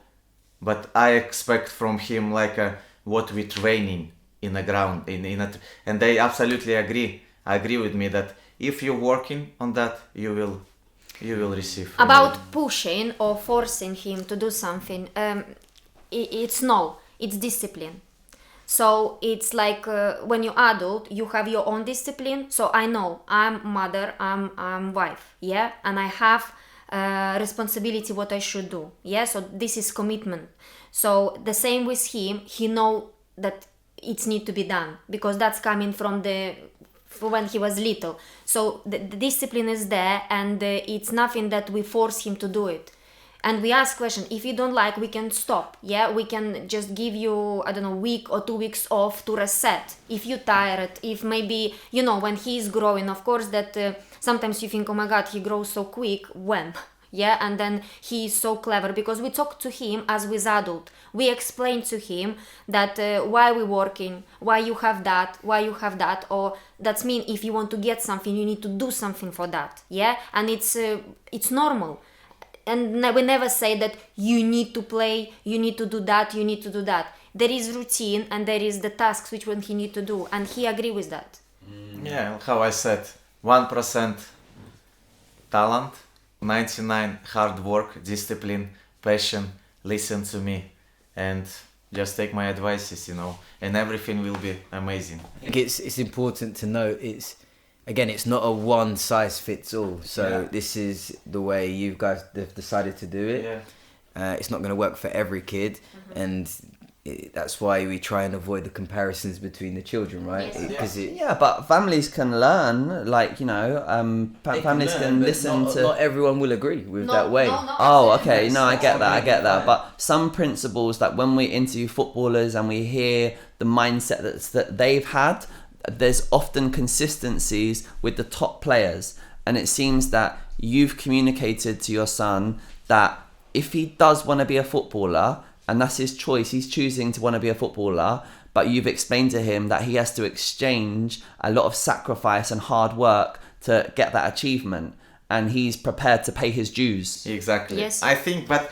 Speaker 1: but I expect from him what we training in the ground, and they absolutely agree with me that if you're working on that, you will receive.
Speaker 3: About pushing or forcing him to do something, it's discipline. So it's like when you're adult, you have your own discipline. So I know I'm mother, I'm wife, yeah, and I have responsibility what I should do, yeah. So this is commitment. So the same with him, he know that it's need to be done, because that's coming from when he was little. So the discipline is there, and it's nothing that we force him to do it. And we ask question, if you don't like, we can stop, yeah, we can just give you, I don't know, week or 2 weeks off to reset. If you're tired, if maybe, when he's growing, of course that sometimes you think, oh my god, he grows so quick, when? Yeah, and then he is so clever, because we talk to him as with adult. We explain to him that why we're working, why you have that, or that's mean if you want to get something, you need to do something for that, yeah, and it's normal. And we never say that you need to play, you need to do that, you need to do that. There is routine, and there is the tasks which one he need to do, and he agree with that.
Speaker 1: Yeah, how I said, 1% talent, 99 hard work, discipline, passion, listen to me, and just take my advices, and everything will be amazing.
Speaker 4: I think it's important to note it's not a one size fits all. So this is the way you guys have decided to do it.
Speaker 1: Yeah.
Speaker 4: It's not going to work for every kid, and that's why we try and avoid the comparisons between the children, right?
Speaker 3: Yes.
Speaker 4: Because
Speaker 2: But families can learn, families can listen to...
Speaker 4: Not everyone will agree with that way.
Speaker 2: Oh, okay. No, I get that. But some principles, that when we interview footballers and we hear the mindset that they've had, there's often consistencies with the top players. And it seems that you've communicated to your son that if he does want to be a footballer, and that's his choice. He's choosing to want to be a footballer, but you've explained to him that he has to exchange a lot of sacrifice and hard work to get that achievement, and he's prepared to pay his dues.
Speaker 1: Exactly.
Speaker 3: Yes.
Speaker 1: I think, but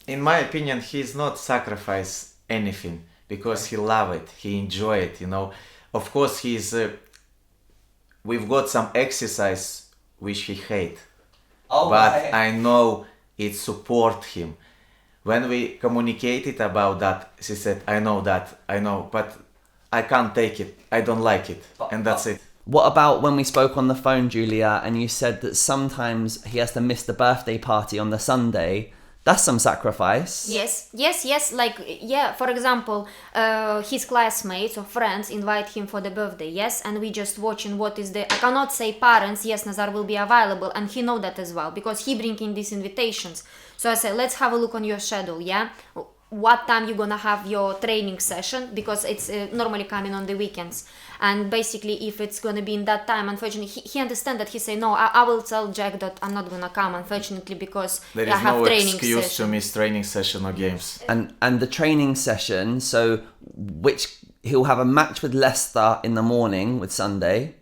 Speaker 1: in my opinion, he's not sacrifice anything because he love it, he enjoy it. Of course, we've got some exercise which he hate, but I know it support him. When we communicated about that, she said, I know, but I can't take it. I don't like it. And that's it.
Speaker 2: What about when we spoke on the phone, Julia, and you said that sometimes he has to miss the birthday party on the Sunday? That's some sacrifice.
Speaker 3: Yes. Like, yeah, for example, his classmates or friends invite him for the birthday, yes, and we just watching what is I cannot say parents, yes, Nazar will be available, and he know that as well, because he bring in these invitations. So I said, let's have a look on your schedule, yeah? What time you're gonna have your training session, because it's normally coming on the weekends. And basically, if it's gonna be in that time, unfortunately, he understand that. He say, no, I will tell Jack that I'm not gonna come, unfortunately, because
Speaker 1: There
Speaker 3: I
Speaker 1: is
Speaker 3: have
Speaker 1: no
Speaker 3: training
Speaker 1: excuse
Speaker 3: session.
Speaker 1: to miss training session or games.
Speaker 2: And the training session, so which he'll have a match with Leicester in the morning with Sunday,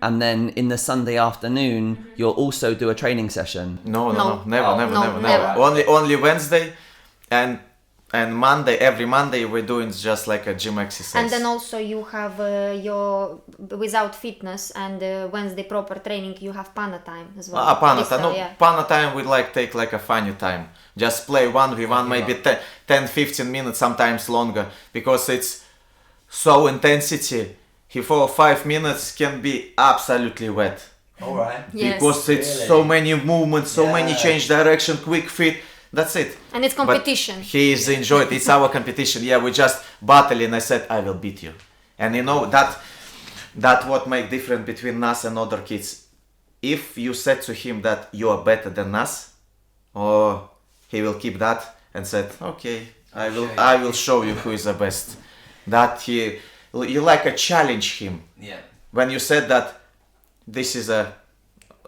Speaker 2: and then in the Sunday afternoon, you'll also do a training session.
Speaker 1: No,
Speaker 3: No.
Speaker 1: never. Only Wednesday and Monday. Every Monday we're doing just like a gym exercise.
Speaker 3: And then also you have your without fitness and Wednesday proper training. You have pana time as well.
Speaker 1: Pana
Speaker 3: Freestyle,
Speaker 1: time. No,
Speaker 3: yeah.
Speaker 1: pana time we take like a funny time. Just play 1v1, maybe 10-15 minutes, sometimes longer, because it's so intensity. He for 5 minutes can be absolutely wet.
Speaker 2: All right.
Speaker 3: Yes.
Speaker 1: Because it's
Speaker 2: Really?
Speaker 1: so many movements, so many
Speaker 2: Yeah.
Speaker 1: change direction, quick feet. That's it.
Speaker 3: And it's competition.
Speaker 1: But he is enjoyed. It's our competition. Yeah, we just battling. I said I will beat you, and that what make difference between us and other kids. If you said to him that you are better than us, or he will keep that and said, okay, I will show you who is the best. That you like a challenge him.
Speaker 2: Yeah.
Speaker 1: When you said that this is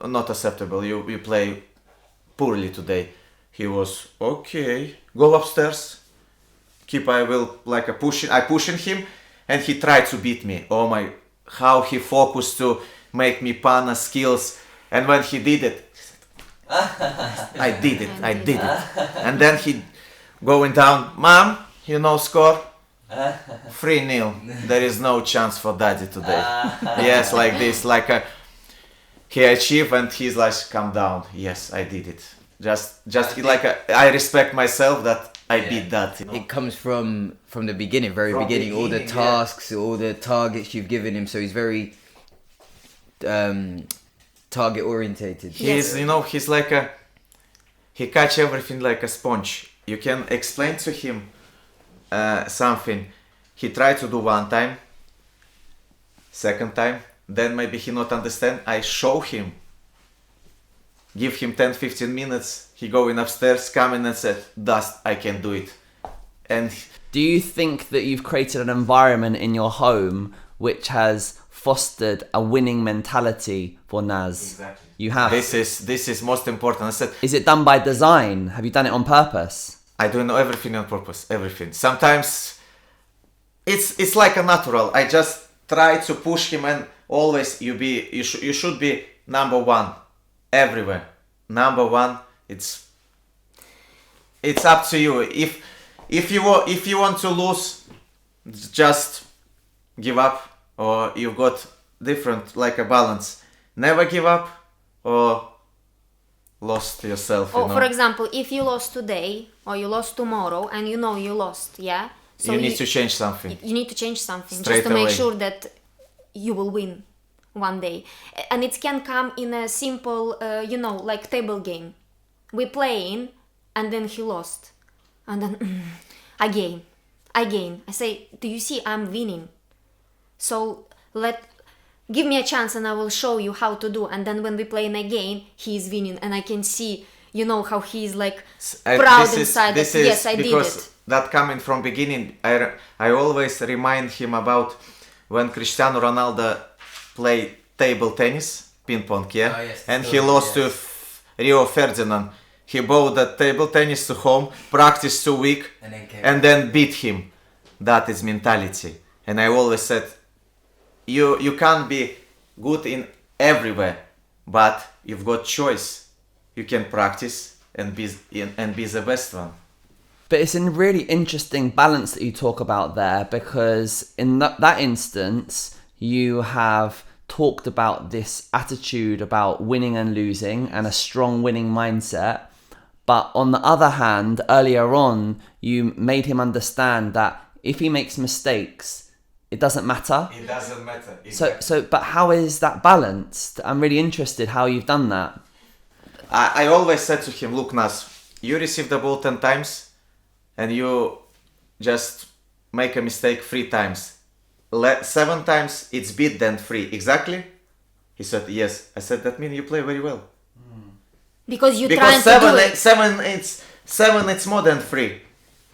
Speaker 1: not acceptable, you play poorly today. He was okay. Go upstairs. I will like I pushing him, and he tried to beat me. Oh my! How he focused to make me pana skills, and when he did it, I did it, and then he going down. Mom, score 3-0. There is no chance for daddy today. Yes, like this, he achieved, and he's like, calm down. Yes, I did it. I respect myself that I beat that.
Speaker 4: It comes from the beginning, very
Speaker 1: From
Speaker 4: beginning. All the
Speaker 1: beginning, yeah.
Speaker 4: tasks, all the targets you've given him. So he's very target orientated.
Speaker 1: He's he's like he catch everything like a sponge. You can explain to him something. He tried to do one time, second time, then maybe he not understand. I show him. Give him 10-15 minutes, he going upstairs, coming and said, Dust, I can do it. And
Speaker 2: Do you think that you've created an environment in your home which has fostered a winning mentality for Naz?
Speaker 1: Exactly.
Speaker 2: You have.
Speaker 1: this is most important. I said,
Speaker 2: Is it done by design? Have you done it on purpose?
Speaker 1: I do know everything on purpose, everything. Sometimes it's like a natural. I just try to push him, and always you should be number one everywhere. Number one. It's up to you. If you want to lose, just give up, or you've got different like a balance. Never give up or lost yourself.
Speaker 3: Or for example, if you lost today or you lost tomorrow and you know you lost, yeah? So
Speaker 1: you need to change something.
Speaker 3: You need to change something
Speaker 1: Straight
Speaker 3: just to make
Speaker 1: away.
Speaker 3: sure that you will win one day. And it can come in a simple, like table game. We playing and then he lost. And then again. I say, do you see I'm winning? So give me a chance and I will show you how to do. And then when we play again, he is winning and I can see, how he's like proud inside that yes, I did it.
Speaker 1: That coming from beginning, I always remind him about when Cristiano Ronaldo played table tennis, ping pong, yeah?
Speaker 4: Oh, yes,
Speaker 1: and
Speaker 4: the
Speaker 1: he
Speaker 4: story,
Speaker 1: lost
Speaker 4: yes.
Speaker 1: to Rio Ferdinand. he brought the table tennis to home, practiced 2 weeks, and then beat him. That is mentality. And I always said, you can't be good in everywhere, but you've got choice. You can practice and be the best one.
Speaker 2: But it's a really interesting balance that you talk about there, because in that instance, you have talked about this attitude about winning and losing and a strong winning mindset. But on the other hand, earlier on, you made him understand that if he makes mistakes, it doesn't matter.
Speaker 1: It doesn't matter. Exactly.
Speaker 2: So, but how is that balanced? I'm really interested how you've done that.
Speaker 1: I always said to him, look, Nas, you receive the ball 10 times and you just make a mistake 3 times. 7 times it's beat than 3. Exactly? He said, yes. I said, that means you play very well.
Speaker 3: Because you're
Speaker 1: Because
Speaker 3: trying to do it.
Speaker 1: 7 it's more than 3.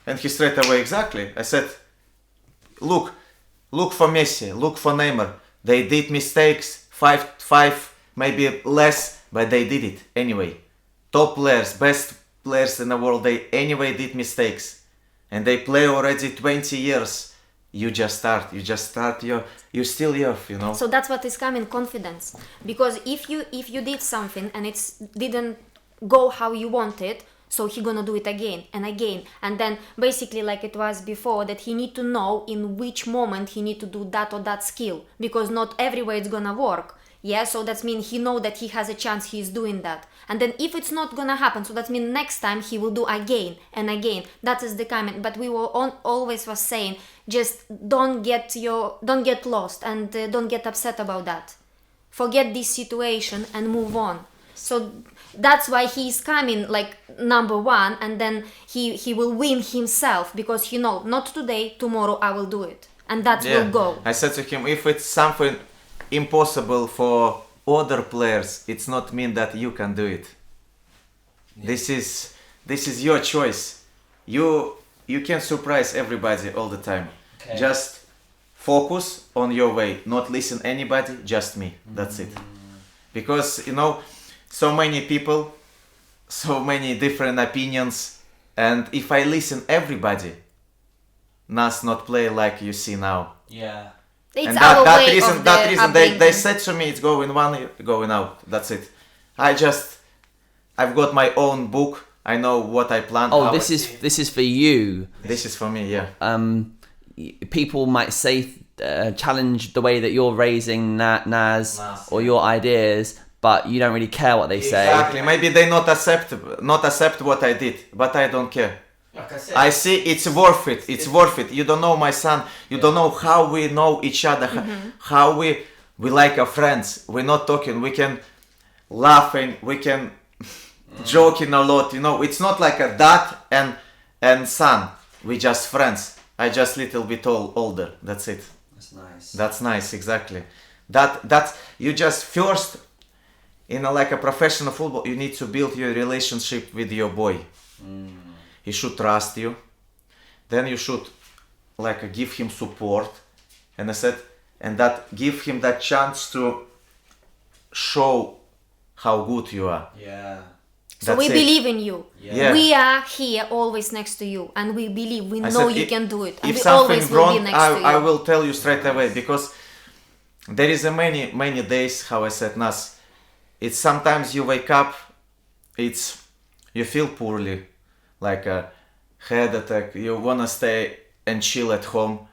Speaker 1: And he straight away, exactly. I said, look for Messi, look for Neymar. They did mistakes, 5 maybe less, but they did it anyway. Top players, best players in the world, they anyway did mistakes. And they play already 20 years. You just start, you're still young, you know.
Speaker 3: So that's what is coming, confidence. Because if you did something and it didn't go how you wanted, so he gonna do it again and again, and then basically like it was before, that he need to know in which moment he need to do that or that skill, because not everywhere it's gonna work. Yeah, so that means he know that he has a chance, he's doing that. And then if it's not gonna happen, so that means next time he will do again and again. That is the comment. But we were always was saying, just don't get lost and don't get upset about that. Forget this situation and move on. So that's why he's coming like number 1, and then he will win himself, because he know not today, tomorrow I will do it, and that will go.
Speaker 1: I said to him, if it's something impossible for other players, it's not mean that you can do it. This is your choice. You can surprise everybody all the time. Okay. Just focus on your way, not listen anybody, just me. That's it. Because so many people, so many different opinions, and if I listen everybody, Nas not play like you see now.
Speaker 2: Yeah.
Speaker 3: It's
Speaker 1: and
Speaker 3: our
Speaker 1: that
Speaker 3: way
Speaker 1: reason,
Speaker 3: of
Speaker 1: that
Speaker 3: the
Speaker 1: reason
Speaker 3: upbringing.
Speaker 1: they said to me, it's going one, going out. That's it. I've got my own book. I know what I plan.
Speaker 2: Oh, this is for you.
Speaker 1: This is for me, yeah.
Speaker 2: People might say challenge the way that you're raising Nas or your ideas, but you don't really care what they say.
Speaker 1: Exactly. Maybe they not accept what I did, but I don't care.
Speaker 2: Like I said,
Speaker 1: I see it's worth it. It's worth it. You don't know my son. You don't know how we know each other. How we like our friends. We're not talking. We can laughing. We can joking a lot. It's not like a dad and son. We just friends. I just little bit older. That's it.
Speaker 2: That's nice.
Speaker 1: That's nice. Exactly. That's you just first in a professional football. You need to build your relationship with your boy. He should trust you. Then you should give him support. And I said, and that give him that chance to show how good you are.
Speaker 2: Yeah.
Speaker 3: So we believe in you.
Speaker 1: Yeah.
Speaker 3: We are here always next to you, and we believe, we
Speaker 1: I
Speaker 3: know
Speaker 1: said,
Speaker 3: you can do it, and
Speaker 1: if
Speaker 3: we
Speaker 1: something
Speaker 3: always will
Speaker 1: wrong,
Speaker 3: be next to you.
Speaker 1: I will tell you straight away, because there is many days, how I said, Nas, it's sometimes you wake up, you feel poorly, like a head attack, you wanna stay and chill at home,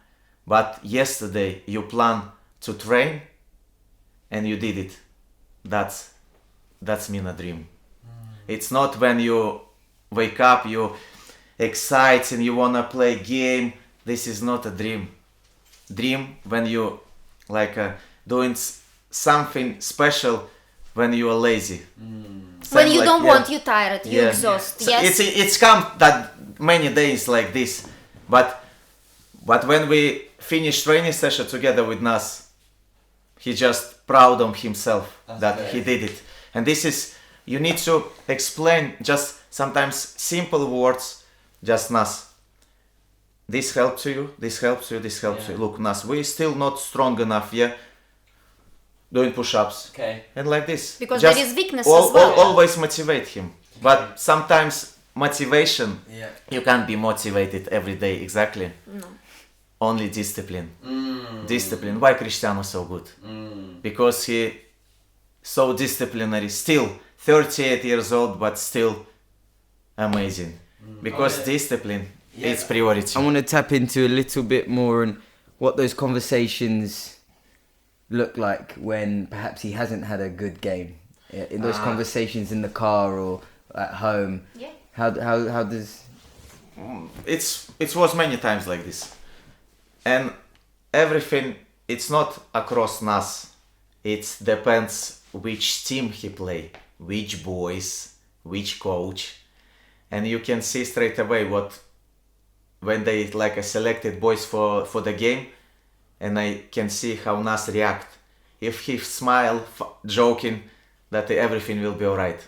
Speaker 1: but yesterday you plan to train and you did it. That's mean a dream. It's not when you wake up, you excited and you wanna play game. This is not a dream. Dream when you doing something special when you are lazy.
Speaker 3: When you don't want, you tired, you exhaust.
Speaker 1: So
Speaker 3: Yes.
Speaker 1: it's come that many days like this, but when we finish training session together with Nas, he just proud of himself that he did it. And this is, you need to explain just sometimes simple words, just Nas. This helps you, this helps you, this helps you. Look, Nas, we're still not strong enough, doing push-ups.
Speaker 2: Okay.
Speaker 1: And like this.
Speaker 3: Because
Speaker 1: just
Speaker 3: there is weakness as well.
Speaker 1: Always motivate him. But sometimes motivation,
Speaker 2: Yeah.
Speaker 1: you can't be motivated every day, exactly.
Speaker 3: No.
Speaker 1: Only discipline. Discipline. Why Cristiano so good? Because he so disciplinary, still 38 years old, but still amazing. Because discipline is priority.
Speaker 4: I want to tap into a little bit more on what those conversations look like when perhaps he hasn't had a good game. In those conversations in the car or at home.
Speaker 3: Yeah.
Speaker 4: How does...
Speaker 1: It was many times like this, and everything, it's not across NAS. It depends which team he play, which boys, which coach, and you can see straight away what when they like a selected boys for the game, and I can see how NAS react. If he smile, joking, that everything will be alright.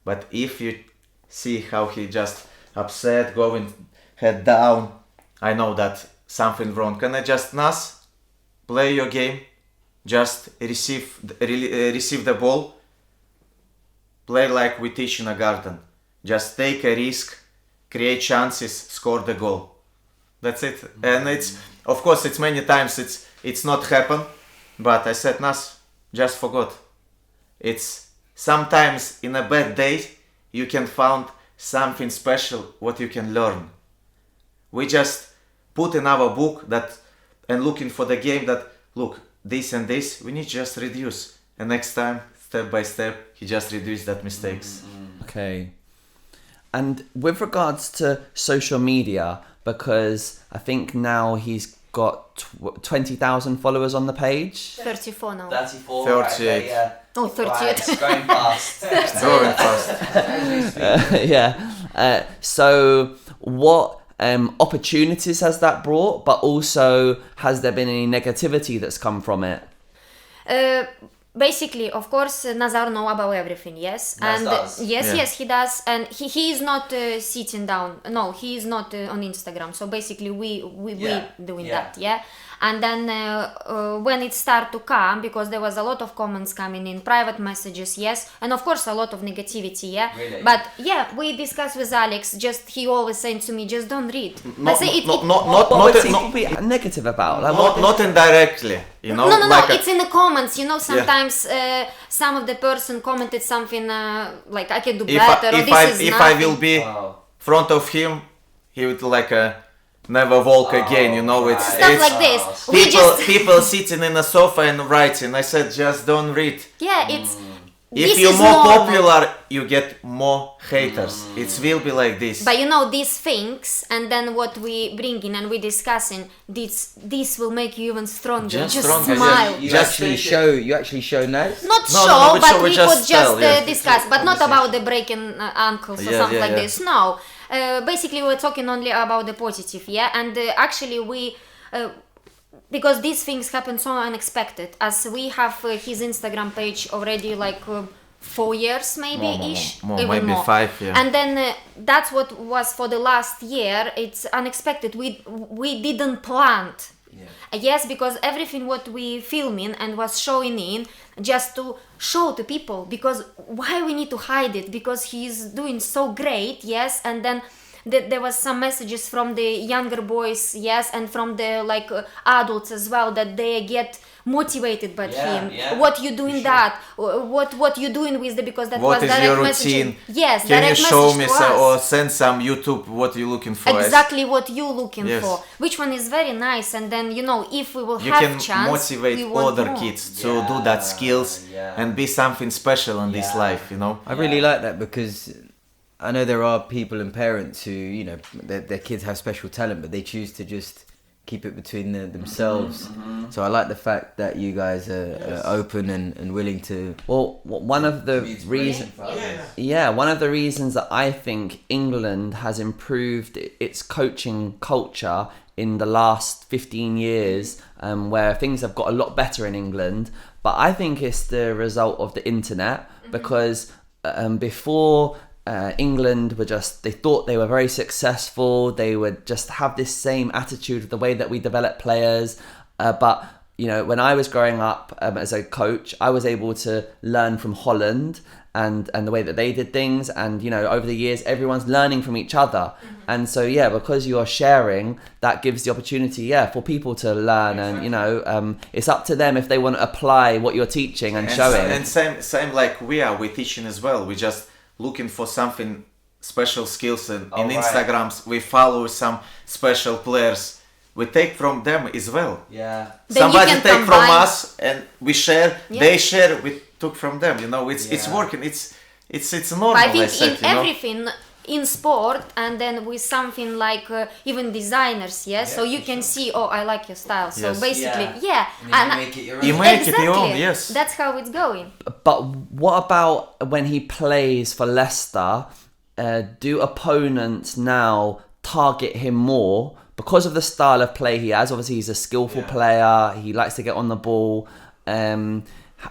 Speaker 1: But if you see how he just upset, going head down, I know that something wrong. Can I just NAS, play your game, just receive the ball, play like we teach in a garden. Just take a risk, create chances, score the goal. That's it. And it's, of course, it's many times it's not happen, but I said NAS, just forgot. It's sometimes in a bad day you can find something special what you can learn. We just put in our book that and looking for the game that look this and this we need just reduce, and next time step by step he just reduce that mistakes.
Speaker 2: Okay. And with regards to social media, because I think now he's got 20,000 followers on the page.
Speaker 3: 34 now.
Speaker 2: 34.
Speaker 1: 38.
Speaker 2: Okay, yeah.
Speaker 3: Oh, 38.
Speaker 2: Right, it's going fast.
Speaker 1: Going fast.
Speaker 2: Yeah. So what opportunities has that brought? But also, has there been any negativity that's come from it?
Speaker 3: Basically, of course, Nazar know about everything, yes,
Speaker 2: Naz
Speaker 3: and
Speaker 2: does.
Speaker 3: yes,
Speaker 1: Yeah.
Speaker 3: yes, he does, and he is not sitting down. No, he is not on Instagram. So basically, we doing
Speaker 2: Yeah.
Speaker 3: that, yeah. And then when it started to come, because there was a lot of comments coming in, private messages, yes, and of course a lot of negativity, yeah.
Speaker 2: Really?
Speaker 3: But yeah, we discussed with Alex. Just he always saying to me, just don't read.
Speaker 1: No,
Speaker 3: But say it,
Speaker 1: no,
Speaker 3: it-
Speaker 1: no,
Speaker 2: What
Speaker 1: not,
Speaker 2: would
Speaker 1: not,
Speaker 2: people
Speaker 1: not,
Speaker 2: be negative about? Like,
Speaker 1: not indirectly, you know.
Speaker 3: No,
Speaker 1: like
Speaker 3: it's in the comments. You know, sometimes some of the person commented something like I can do better, or this is
Speaker 1: if
Speaker 3: nothing.
Speaker 1: I will be
Speaker 2: Wow.
Speaker 1: front of him, he would like never walk again. You know, it's
Speaker 3: Stuff
Speaker 1: it's
Speaker 3: like this. We
Speaker 1: people
Speaker 3: just
Speaker 1: people sitting in a sofa and writing. I said just don't read.
Speaker 3: yeah, it's
Speaker 1: If
Speaker 3: this
Speaker 1: you're
Speaker 3: is
Speaker 1: more
Speaker 3: normal.
Speaker 1: popular, you get more haters. It will be like this.
Speaker 3: But you know these things, and then what we bring in and we discussing, this will make you even stronger.
Speaker 1: Just
Speaker 3: Just
Speaker 1: stronger.
Speaker 3: smile.
Speaker 4: You
Speaker 1: Just
Speaker 4: actually show Naz?
Speaker 3: Not
Speaker 1: No,
Speaker 3: show,
Speaker 1: no, we
Speaker 3: but
Speaker 1: show- we
Speaker 3: we
Speaker 1: just
Speaker 3: could just
Speaker 1: tell, yeah.
Speaker 3: discuss, but not about the breaking ankles or
Speaker 1: Yeah,
Speaker 3: something
Speaker 1: yeah,
Speaker 3: like
Speaker 1: yeah.
Speaker 3: this. No, basically we're talking only about the positive, yeah. And actually we, because these things happen so unexpected, as we have his Instagram page already like 4 years maybe ish,
Speaker 1: more,
Speaker 3: even
Speaker 1: maybe
Speaker 3: more.
Speaker 1: 5, yeah.
Speaker 3: And then that's what was for the last year. It's unexpected. We didn't plan. Yes, because everything what we filming and was showing in just to show to people, because why we need to hide it, because he's doing so great, yes. And then there was some messages from the younger boys, yes, and from the like adults as well, that they get motivated by him.
Speaker 2: Yeah,
Speaker 3: What you doing that? What you doing with the, because that
Speaker 1: What
Speaker 3: was
Speaker 1: is
Speaker 3: direct
Speaker 1: your
Speaker 3: messaging.
Speaker 1: routine?
Speaker 3: Yes,
Speaker 1: Can you
Speaker 3: direct
Speaker 1: show
Speaker 3: message
Speaker 1: me
Speaker 3: to us.
Speaker 1: or send some YouTube what you're looking for?
Speaker 3: Exactly what you looking
Speaker 1: Yes.
Speaker 3: for, which one is very nice. And then you know, if we will
Speaker 1: You
Speaker 3: have
Speaker 1: can
Speaker 3: chance,
Speaker 1: motivate
Speaker 3: we want
Speaker 1: other
Speaker 3: more.
Speaker 1: kids to do that skills and be something special in this life, you know.
Speaker 4: I really like that, because I know there are people and parents who, you know, their kids have special talent, but they choose to just keep it between themselves. So I like the fact that you guys are open and willing to...
Speaker 2: Well, one of the reasons, one of the reasons that I think England has improved its coaching culture in the last 15 years, where things have got a lot better in England, but I think it's the result of the internet, because before England were just, they thought they were very successful, they would just have this same attitude of the way that we develop players, but when I was growing up as a coach, I was able to learn from Holland and the way that they did things. And, over the years, everyone's learning from each other. And so, because you are sharing, that gives the opportunity, for people to learn. And, it's up to them if they want to apply what you're teaching and showing.
Speaker 1: And same like we're teaching as well. We're just looking for something special skills in Instagrams. We follow some special players. We take from them as well.
Speaker 2: Yeah.
Speaker 3: Then
Speaker 1: Somebody
Speaker 3: you can
Speaker 1: take from
Speaker 3: combine-
Speaker 1: us and we share.
Speaker 3: Yeah.
Speaker 1: They share. We took from them. It's working. It's normal.
Speaker 3: I think
Speaker 1: said,
Speaker 3: in everything in sport, and then with something like even designers, so you can see, I like your style. So
Speaker 1: Yes.
Speaker 3: basically,
Speaker 4: And you make it your own.
Speaker 1: You make it
Speaker 3: exactly.
Speaker 1: your own. Yes.
Speaker 3: That's how it's going.
Speaker 2: But what about when he plays for Leicester? Do opponents now target him more because of the style of play he has? Obviously, he's a skillful player. He likes to get on the ball.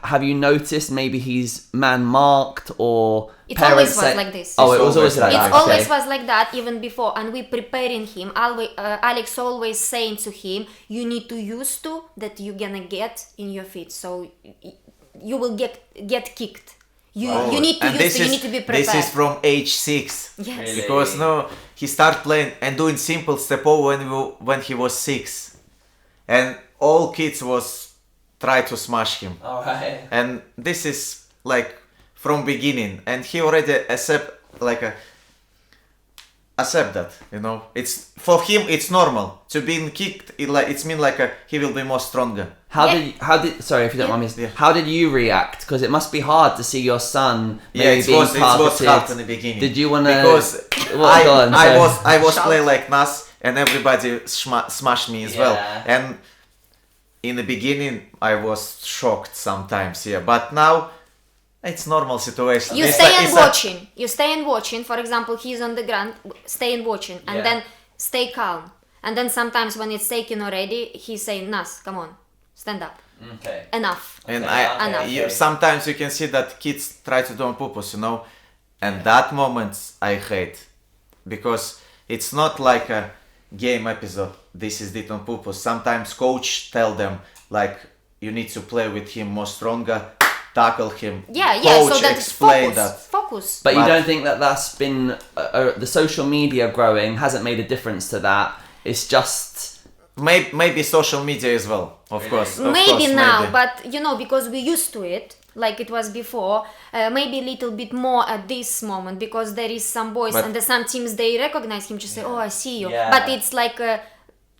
Speaker 2: Have you noticed maybe he's man-marked or
Speaker 3: It
Speaker 2: parents
Speaker 3: always was
Speaker 2: say-
Speaker 3: like this.
Speaker 2: Oh, it was always like
Speaker 3: It
Speaker 2: that.
Speaker 3: always
Speaker 2: okay.
Speaker 3: was like that, even before, and we preparing him. Alex always saying to him, "You need to used to that you're gonna get in your feet, so you will get kicked. You need to
Speaker 1: And
Speaker 3: use to. You need to be prepared."
Speaker 1: This is from age 6.
Speaker 3: Yes.
Speaker 2: Really?
Speaker 1: Because he started playing and doing simple step over when he was 6, and all kids was try to smash him.
Speaker 2: All right.
Speaker 1: And this is like from beginning, and he already accept that. It's for him. It's normal to being kicked. It's mean he will be more stronger.
Speaker 2: How did sorry if you don't mind me. How did you react? Because it must be hard to see your son maybe
Speaker 1: it
Speaker 2: being
Speaker 1: was
Speaker 2: targeted.
Speaker 1: hard in the beginning.
Speaker 2: Did you want to?
Speaker 1: Because
Speaker 2: Go on,
Speaker 1: I was
Speaker 2: Shout.
Speaker 1: play like Nas, and everybody smashed me as well.
Speaker 2: Yeah.
Speaker 1: And in the beginning, I was shocked sometimes. But now it's normal situation.
Speaker 3: You
Speaker 1: It's
Speaker 3: stay
Speaker 1: like-
Speaker 3: and
Speaker 1: it's like-
Speaker 3: watching. You stay and watching. For example, he's on the ground. Stay and watching, and
Speaker 2: Yeah.
Speaker 3: then stay calm. And then sometimes when it's taken already, he say, "Nas, come on, stand up.
Speaker 2: Okay.
Speaker 3: Enough."
Speaker 1: And
Speaker 3: Enough.
Speaker 1: sometimes you can see that kids try to do on purpose, and that moments I hate, because it's not like a game episode. This is it on purpose. Sometimes coach tell them you need to play with him more stronger, tackle him.
Speaker 3: Yeah.
Speaker 1: Coach
Speaker 3: So that's
Speaker 1: explain
Speaker 3: focus. Focus.
Speaker 2: But you
Speaker 1: But-
Speaker 2: don't think that's been the social media growing hasn't made a difference to that? It's just
Speaker 1: Maybe social media as well, of course.
Speaker 3: Maybe now, but because we used to it like it was before, maybe a little bit more at this moment, because there is some boys
Speaker 1: But-
Speaker 3: and some teams they recognize him, just say, "Oh, I see you,"
Speaker 2: Yeah.
Speaker 3: but it's like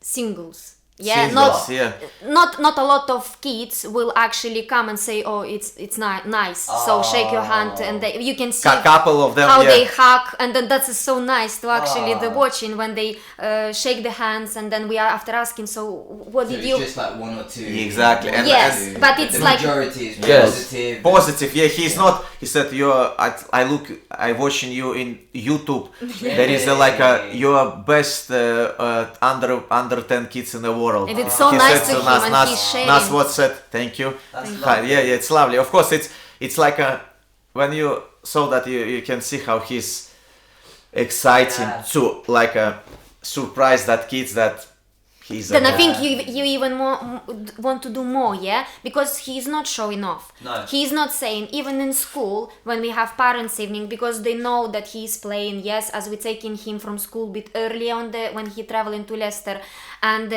Speaker 3: singles. Yeah,
Speaker 1: Singles, yeah.
Speaker 3: not a lot of kids will actually come and say, "Oh, it's nice." So shake your hand, and you can see
Speaker 1: Couple of them,
Speaker 3: how
Speaker 1: yeah.
Speaker 3: they hug, and then that's so nice to actually the watching when they shake the hands, and then we are after asking, "So what did you?"
Speaker 4: Just like one or two.
Speaker 1: Exactly, and-
Speaker 3: Yes,
Speaker 1: and-
Speaker 3: but it's
Speaker 4: the
Speaker 3: like
Speaker 4: majority is
Speaker 2: Yes.
Speaker 4: positive.
Speaker 1: Positive, yeah. He's not. He said, I watching you in YouTube. There is your best under 10 kids in the world.
Speaker 3: And it's so
Speaker 1: He
Speaker 3: nice
Speaker 1: said
Speaker 3: to him, and he's sharing.
Speaker 1: Nas what said, thank you. Yeah, it's lovely. Of course, it's like when you saw that you can see how he's exciting to surprise that kids that he's.
Speaker 3: Then I think you even more want to do more, because he's not showing off.
Speaker 2: No.
Speaker 3: He's not saying, even in school when we have parents' evening, because they know that he's playing. Yes, as we're taking him from school a bit early when he traveling to Leicester, and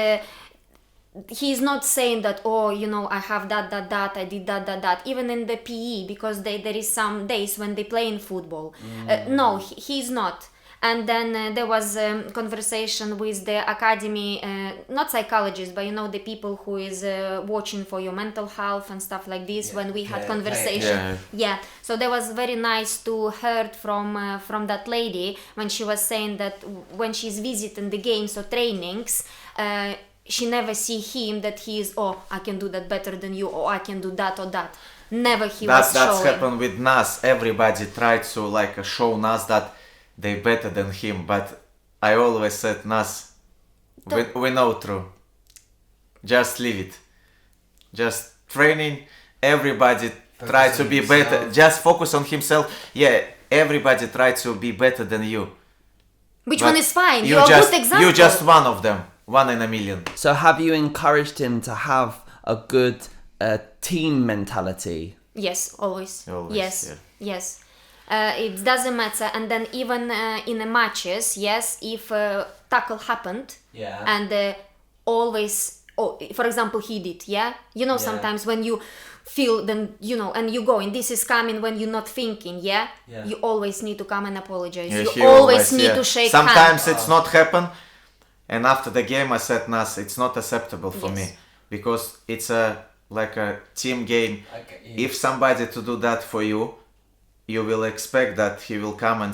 Speaker 3: he's not saying that, I have that, I did that. Even in the PE, because there is some days when they play in football. No, he's not. And then there was a conversation with the academy, not psychologists, but the people who is watching for your mental health and stuff like this. When we had conversation, so that was very nice to heard from that lady when she was saying that when she's visiting the games or trainings, she never see him that he is, I can do that better than you, or I can do that or that. Never was
Speaker 1: That's
Speaker 3: showing.
Speaker 1: happened with Nas. Everybody tried to show Nas that they better than him, but I always said, Nas, we know true. Just leave it. Just training. Everybody try to be better. Just focus on himself. Yeah, everybody try to be better than you.
Speaker 3: Which
Speaker 1: But
Speaker 3: one is fine? You're a good example.
Speaker 1: You're just one of them. One in a million.
Speaker 2: So have you encouraged him to have a good team mentality.
Speaker 3: Yes, always.
Speaker 1: Always,
Speaker 3: Yes,
Speaker 1: yeah.
Speaker 3: yes. It doesn't matter. And then even in the matches, yes, if tackle happened,
Speaker 2: Yeah.
Speaker 3: and always, for example, he did, yeah. You know, sometimes when you feel, then you know, and you go, and this is coming when you're not thinking, yeah.
Speaker 2: Yeah.
Speaker 3: You always need to come and apologize.
Speaker 1: Yeah,
Speaker 3: You
Speaker 1: he
Speaker 3: always need
Speaker 1: yeah.
Speaker 3: to shake
Speaker 1: Sometimes
Speaker 3: hands.
Speaker 1: it's not happen, and after the game I said, Nas, it's not acceptable for
Speaker 3: Yes.
Speaker 1: me because it's like a team game.
Speaker 2: Okay, yeah.
Speaker 1: If somebody to do that for you, you will expect that he will come and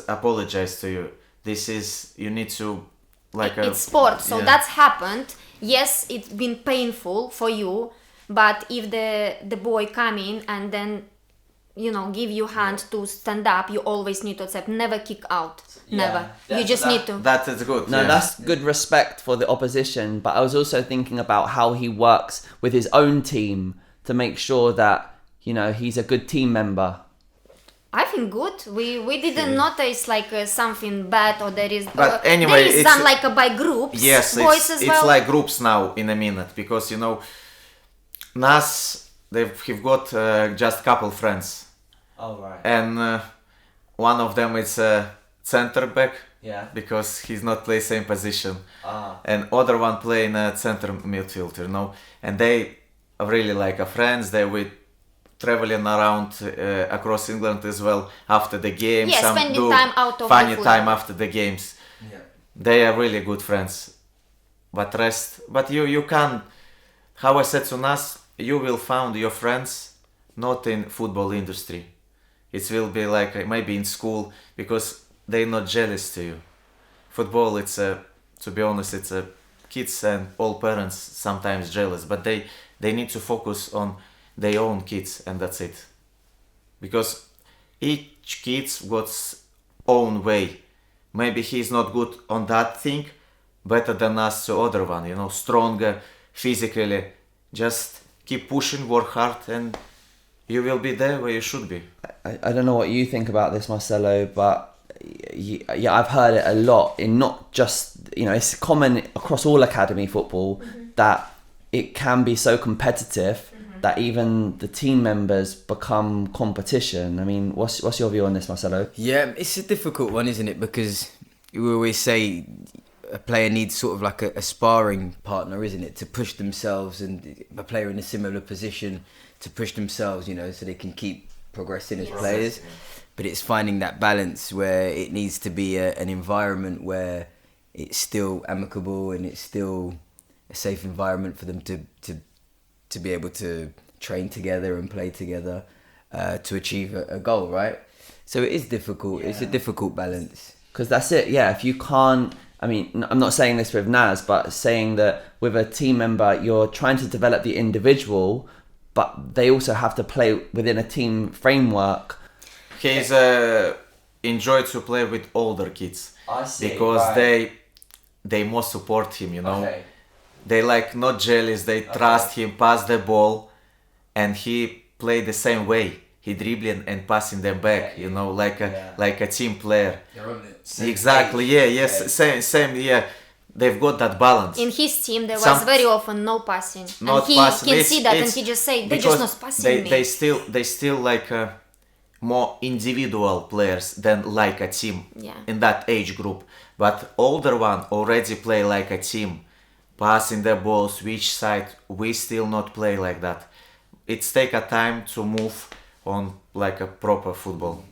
Speaker 1: apologize to you. This is, you need to
Speaker 3: It's sport, so
Speaker 1: yeah.
Speaker 3: that's happened. Yes, it's been painful for you, but if the boy come in and then, you know, give you hand to stand up, you always need to accept. Never kick out. Never. You just need to.
Speaker 1: That is good.
Speaker 2: No,
Speaker 1: yeah.
Speaker 2: that's good respect for the opposition. But I was also thinking about how he works with his own team to make sure that, you know, he's a good team member.
Speaker 3: I think good. We didn't notice like something bad, or there is.
Speaker 1: But anyway,
Speaker 3: there is
Speaker 1: it's-
Speaker 3: some like by groups.
Speaker 1: Yes,
Speaker 3: boys as
Speaker 1: it's
Speaker 3: well.
Speaker 1: like groups now in a minute because you know, Nas he've got just couple friends,
Speaker 2: Oh, right.
Speaker 1: and one of them is a center back
Speaker 2: Yeah.
Speaker 1: because he's not play same position,
Speaker 2: Ah.
Speaker 1: and other one play in a center midfield, you know, and they are really like a friends. They with traveling around across England as well after the games.
Speaker 3: Yeah,
Speaker 1: some
Speaker 3: spending
Speaker 1: do
Speaker 3: time out of
Speaker 1: funny
Speaker 3: the
Speaker 1: time
Speaker 3: football.
Speaker 1: after the games.
Speaker 2: Yeah.
Speaker 1: They are really good friends. But you can, how I said to Nas, you will find your friends not in football industry. It will be like maybe in school because they're not jealous to you. Football, it's to be honest, it's kids and all parents sometimes jealous, but they need to focus on their own kids and that's it. Because each kid's got own way. Maybe he's not good on that thing, better than us to other one, you know, stronger physically. Just keep pushing, work hard, and you will be there where you should be.
Speaker 2: I don't know what you think about this, Marcelo, but yeah, I've heard it a lot in not just, you know, it's common across all academy football that it can be so competitive that even the team members become competition. I mean, what's your view on this, Marcelo?
Speaker 4: Yeah, it's a difficult one, isn't it? Because we always say a player needs sort of like a sparring partner, isn't it? To push themselves, and a player in a similar position to push themselves, you know, so they can keep progressing as players. But it's finding that balance where it needs to be an environment where it's still amicable and it's still a safe environment for them to be able to train together and play together to achieve a goal, right? So it is difficult. It's a difficult balance.
Speaker 2: Because that's it, yeah. If you can't, I mean, I'm not saying this with Naz, but saying that with a team member, you're trying to develop the individual, but they also have to play within a team framework.
Speaker 1: He's enjoyed to play with older kids.
Speaker 2: I see,
Speaker 1: because
Speaker 2: right.
Speaker 1: they more support him, you know.
Speaker 2: Okay.
Speaker 1: They like not jealous, they trust him, pass the ball, and he play the same way. He dribbling and passing them back, you know, like a team player.
Speaker 4: They're on it.
Speaker 1: Exactly, yes, same, yeah. They've got that balance.
Speaker 3: In his team, there was
Speaker 1: Some-
Speaker 3: very often no passing,
Speaker 1: Not
Speaker 3: and he
Speaker 1: passing.
Speaker 3: can
Speaker 1: It's-
Speaker 3: see that, and
Speaker 1: it's
Speaker 3: he just say they're
Speaker 1: because
Speaker 3: just not passing me.
Speaker 1: They still like more individual players than like a team in that age group. But older one already play like a team, passing the ball, switch side. We still not play like that. It's take a time to move on like a proper football.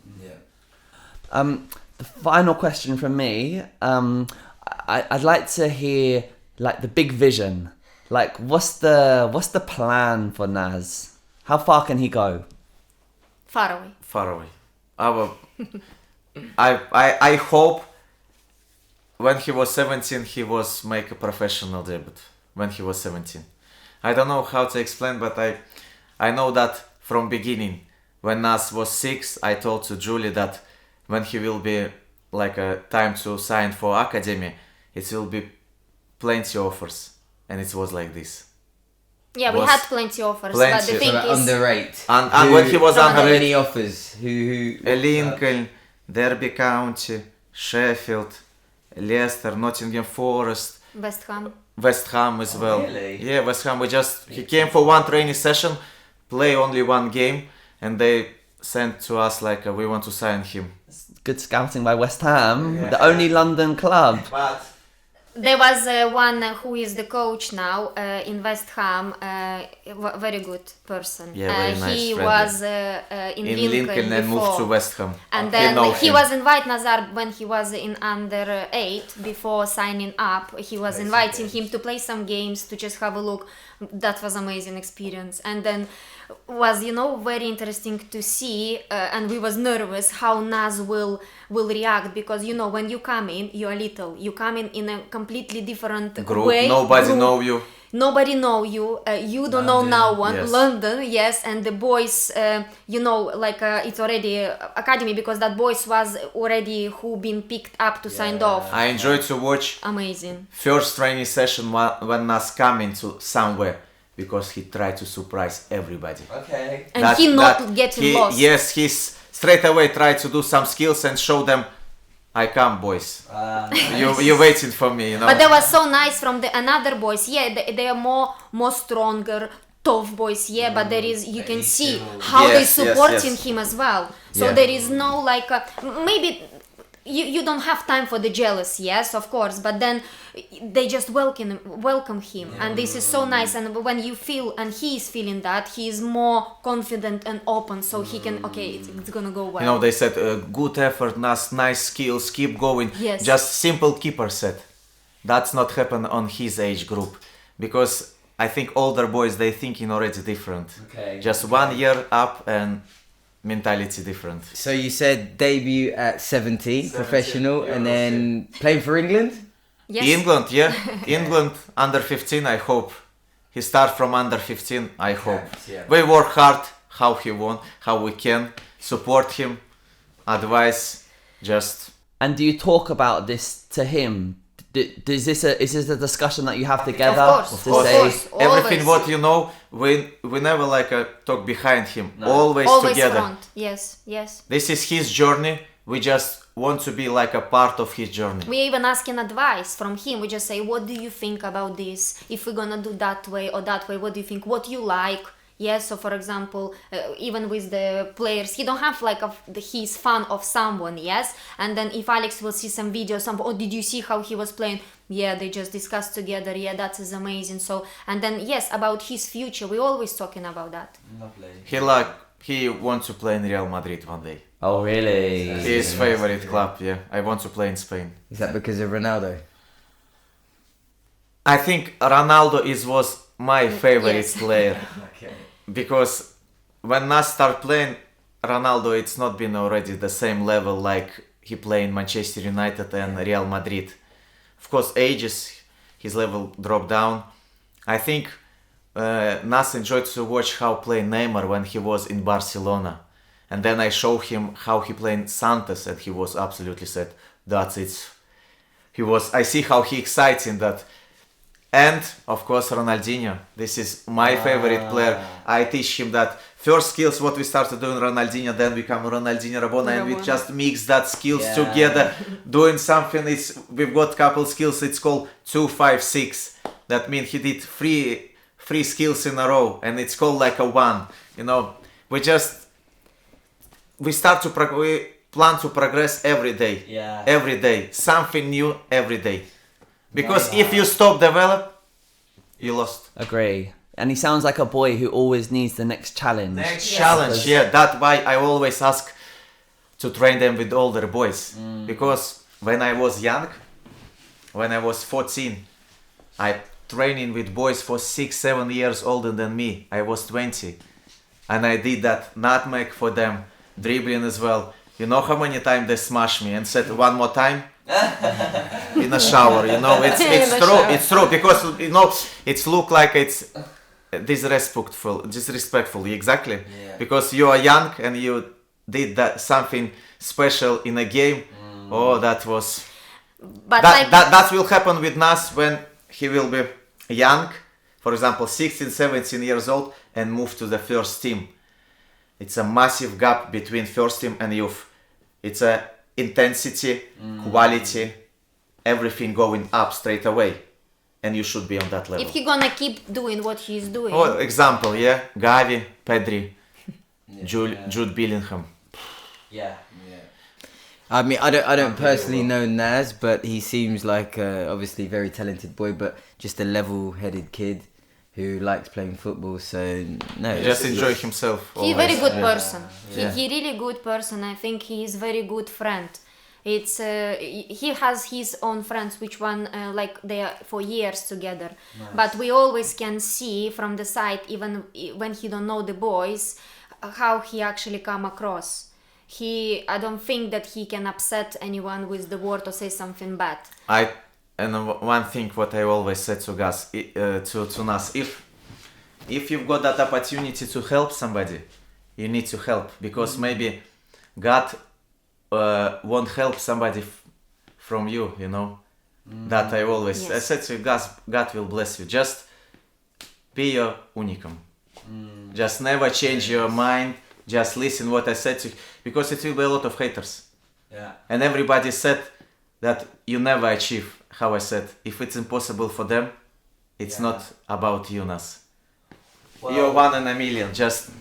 Speaker 2: The final question from me, I'd like to hear like the big vision. Like, what's the plan for Naz? How far can he go?
Speaker 3: Far away.
Speaker 1: Far away. I hope when he was 17 he was make a professional debut. When he was 17, I don't know how to explain, but I know that from beginning. When Nas was 6, I told to Julie that when he will be like a time to sign for academy, it will be plenty offers, and it was like this.
Speaker 3: Yeah, we
Speaker 1: Was
Speaker 3: had plenty offers, but
Speaker 1: plenty.
Speaker 3: the thing is,
Speaker 4: Underrate.
Speaker 1: And when he was
Speaker 4: How
Speaker 1: underrated,
Speaker 4: many offers? Who
Speaker 1: Lincoln, Derby County, Sheffield, Leicester, Nottingham Forest,
Speaker 3: West Ham.
Speaker 1: West Ham as well.
Speaker 2: really?
Speaker 1: Yeah, West Ham. He came for one training session, play only one game, and they sent to us like we want to sign him.
Speaker 2: Good scouting by West Ham, the only London club.
Speaker 1: But
Speaker 3: There was one who is the coach now in West Ham, very good person.
Speaker 1: Yeah, very nice,
Speaker 3: he
Speaker 1: friendly.
Speaker 3: was in
Speaker 1: Lincoln and
Speaker 3: before.
Speaker 1: moved to West Ham.
Speaker 3: And
Speaker 1: You
Speaker 3: then
Speaker 1: know
Speaker 3: he
Speaker 1: him.
Speaker 3: was invited Nazar when he was in under 8 before signing up. He was inviting him to play some games to just have a look. That was amazing experience. And then was very interesting to see and we was nervous how Naz will react because when you come in you're little, you come in a completely different
Speaker 1: Group,
Speaker 3: way.
Speaker 1: nobody know you.
Speaker 3: Nobody know you. You don't know no one.
Speaker 1: yes.
Speaker 3: London, yes, and the boys, it's already academy because that boys was already who been picked up to signed off.
Speaker 1: I enjoyed to watch
Speaker 3: Amazing.
Speaker 1: first training session when Nas coming to somewhere because he tried to surprise everybody.
Speaker 2: Okay.
Speaker 3: And he not getting lost.
Speaker 1: Yes, he's straight away tried to do some skills and show them, I come, boys. You waiting for me,
Speaker 3: But that was so nice from the another boys. Yeah, they are more stronger, tough boys. Yeah, but there is you can see how they
Speaker 1: Yes, yes,
Speaker 3: supporting
Speaker 1: yes.
Speaker 3: him as well. So
Speaker 1: Yeah.
Speaker 3: there is no maybe. You don't have time for the jealous, yes, of course, but then they just welcome him, and this is so nice. And when you feel, and he is feeling that, he is more confident and open, so he can, it's gonna go well.
Speaker 1: They said, good effort, Nas, nice skills, keep going.
Speaker 3: Yes.
Speaker 1: Just simple keeper said. That's not happen on his age group. Because I think older boys, they thinking already different.
Speaker 2: Okay.
Speaker 1: Just 1 year up and mentality different.
Speaker 4: So you said debut at 17, professional, and then playing for England?
Speaker 3: Yes.
Speaker 1: England, yeah. England under 15, I hope. He start from under 15, I hope.
Speaker 2: yeah.
Speaker 1: We work hard, how he won, how we can support him, advice, just...
Speaker 2: And do you talk about this to him? Is this a discussion that you have together?
Speaker 3: Of course,
Speaker 2: to
Speaker 3: of
Speaker 2: say,
Speaker 3: course.
Speaker 1: Everything
Speaker 3: Always.
Speaker 1: what we never talk behind him. Always together.
Speaker 3: Front. Yes.
Speaker 1: This is his journey. We just want to be like a part of his journey.
Speaker 3: We even asking advice from him. We just say, what do you think about this? If we're gonna do that way or that way, what do you think? What you like? Yes, so for example, even with the players, he don't have he's fan of someone, yes? And then if Alex will see some videos, did you see how he was playing? Yeah, they just discussed together, yeah, that is amazing. So, and then, yes, about his future, we always talking about that.
Speaker 2: Lovely.
Speaker 1: He wants to play in Real Madrid one day.
Speaker 2: Oh, really?
Speaker 1: His favorite club, yeah. I want to play in Spain.
Speaker 4: Is that because of Ronaldo?
Speaker 1: I think Ronaldo was my favorite
Speaker 3: Yes.
Speaker 1: player. Because when Nas start playing, Ronaldo, it's not been already the same level like he play in Manchester United and Real Madrid. Of course, ages, his level dropped down. I think Nas enjoyed to watch how play Neymar when he was in Barcelona. And then I show him how he played Santos and he was absolutely said, that's it. I see how he excites in that. And of course Ronaldinho, this is my favorite player. I teach him that first skills what we started doing Ronaldinho, then become Ronaldinho Rabona, and we just mix that skills together, doing something. We've got couple skills, it's called 2-5-6. That means he did three skills in a row, and it's called like a one. We plan to progress every day.
Speaker 2: Yeah.
Speaker 1: Every day, something new every day. Because if you stop develop, you lost.
Speaker 2: Agree. And he sounds like a boy who always needs the next challenge.
Speaker 1: Challenge, yeah. That's why I always ask to train them with older boys. Because when I was young, when I was 14, I training with boys for 6-7 years older than me. I was 20. And I did that nutmeg for them, dribbling as well. You know how many times they smashed me and said one more time? In a shower, it's true because it's look like it's disrespectful, exactly. Because you are young and you did that something special in a game. That was that will happen with Nas when he will be young, for example 16-17 years old, and move to the first team. It's a massive gap between first team and youth. It's a intensity, quality, everything going up straight away. and you should be on that level.
Speaker 3: If he gonna keep doing what he's doing.
Speaker 1: Oh, example, yeah, Gavi, Pedri, Jude Bellingham.
Speaker 2: Yeah.
Speaker 4: I mean, I don't personally know Naz, but he seems like obviously very talented boy, but just a level-headed kid who likes playing football. So no,
Speaker 1: Just enjoy himself.
Speaker 3: He
Speaker 1: always.
Speaker 3: very good person.
Speaker 1: Yeah.
Speaker 3: He really good person. I think he is very good friend. It's he has his own friends, which one like they are for years together. But we always can see from the side, even when he don't know the boys, how he actually come across. I don't think that he can upset anyone with the word or say something bad.
Speaker 1: One thing what I always said to Gus, to Nas, if you've got that opportunity to help somebody, you need to help, because maybe God won't help somebody from you, you know. That I always I said to Gus, God will bless you. Just be your unicum. Just never change your mind. Just listen what I said to you, because it will be a lot of haters.
Speaker 2: Yeah.
Speaker 1: And everybody said that you never achieve. How I said, if it's impossible for them, it's not about you, Nas. You're 1 in a million. Just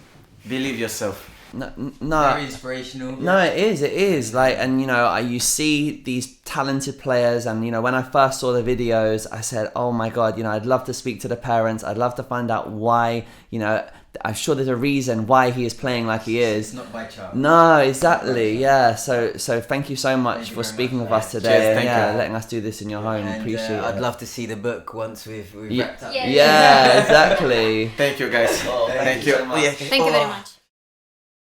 Speaker 1: believe yourself.
Speaker 2: No.
Speaker 4: very inspirational.
Speaker 2: No, it is like, and you know, you see these talented players, and you know, when I first saw the videos, I said, oh my god, you know, I'd love to speak to the parents. I'd love to find out why, you know, I'm sure there's a reason why he is playing like he is.
Speaker 4: It's not by chance.
Speaker 2: No, exactly. Yeah. So thank you so much for speaking with us today.
Speaker 1: Cheers, thank you.
Speaker 2: Letting us do this in your home.
Speaker 4: And,
Speaker 2: Appreciate it.
Speaker 4: I'd love to see the book once we've wrapped up.
Speaker 3: Yeah.
Speaker 2: Yeah, exactly.
Speaker 1: Thank you, guys.
Speaker 2: Oh,
Speaker 1: thank
Speaker 2: you
Speaker 1: you.
Speaker 2: so much.
Speaker 1: Yeah.
Speaker 3: Thank you very much.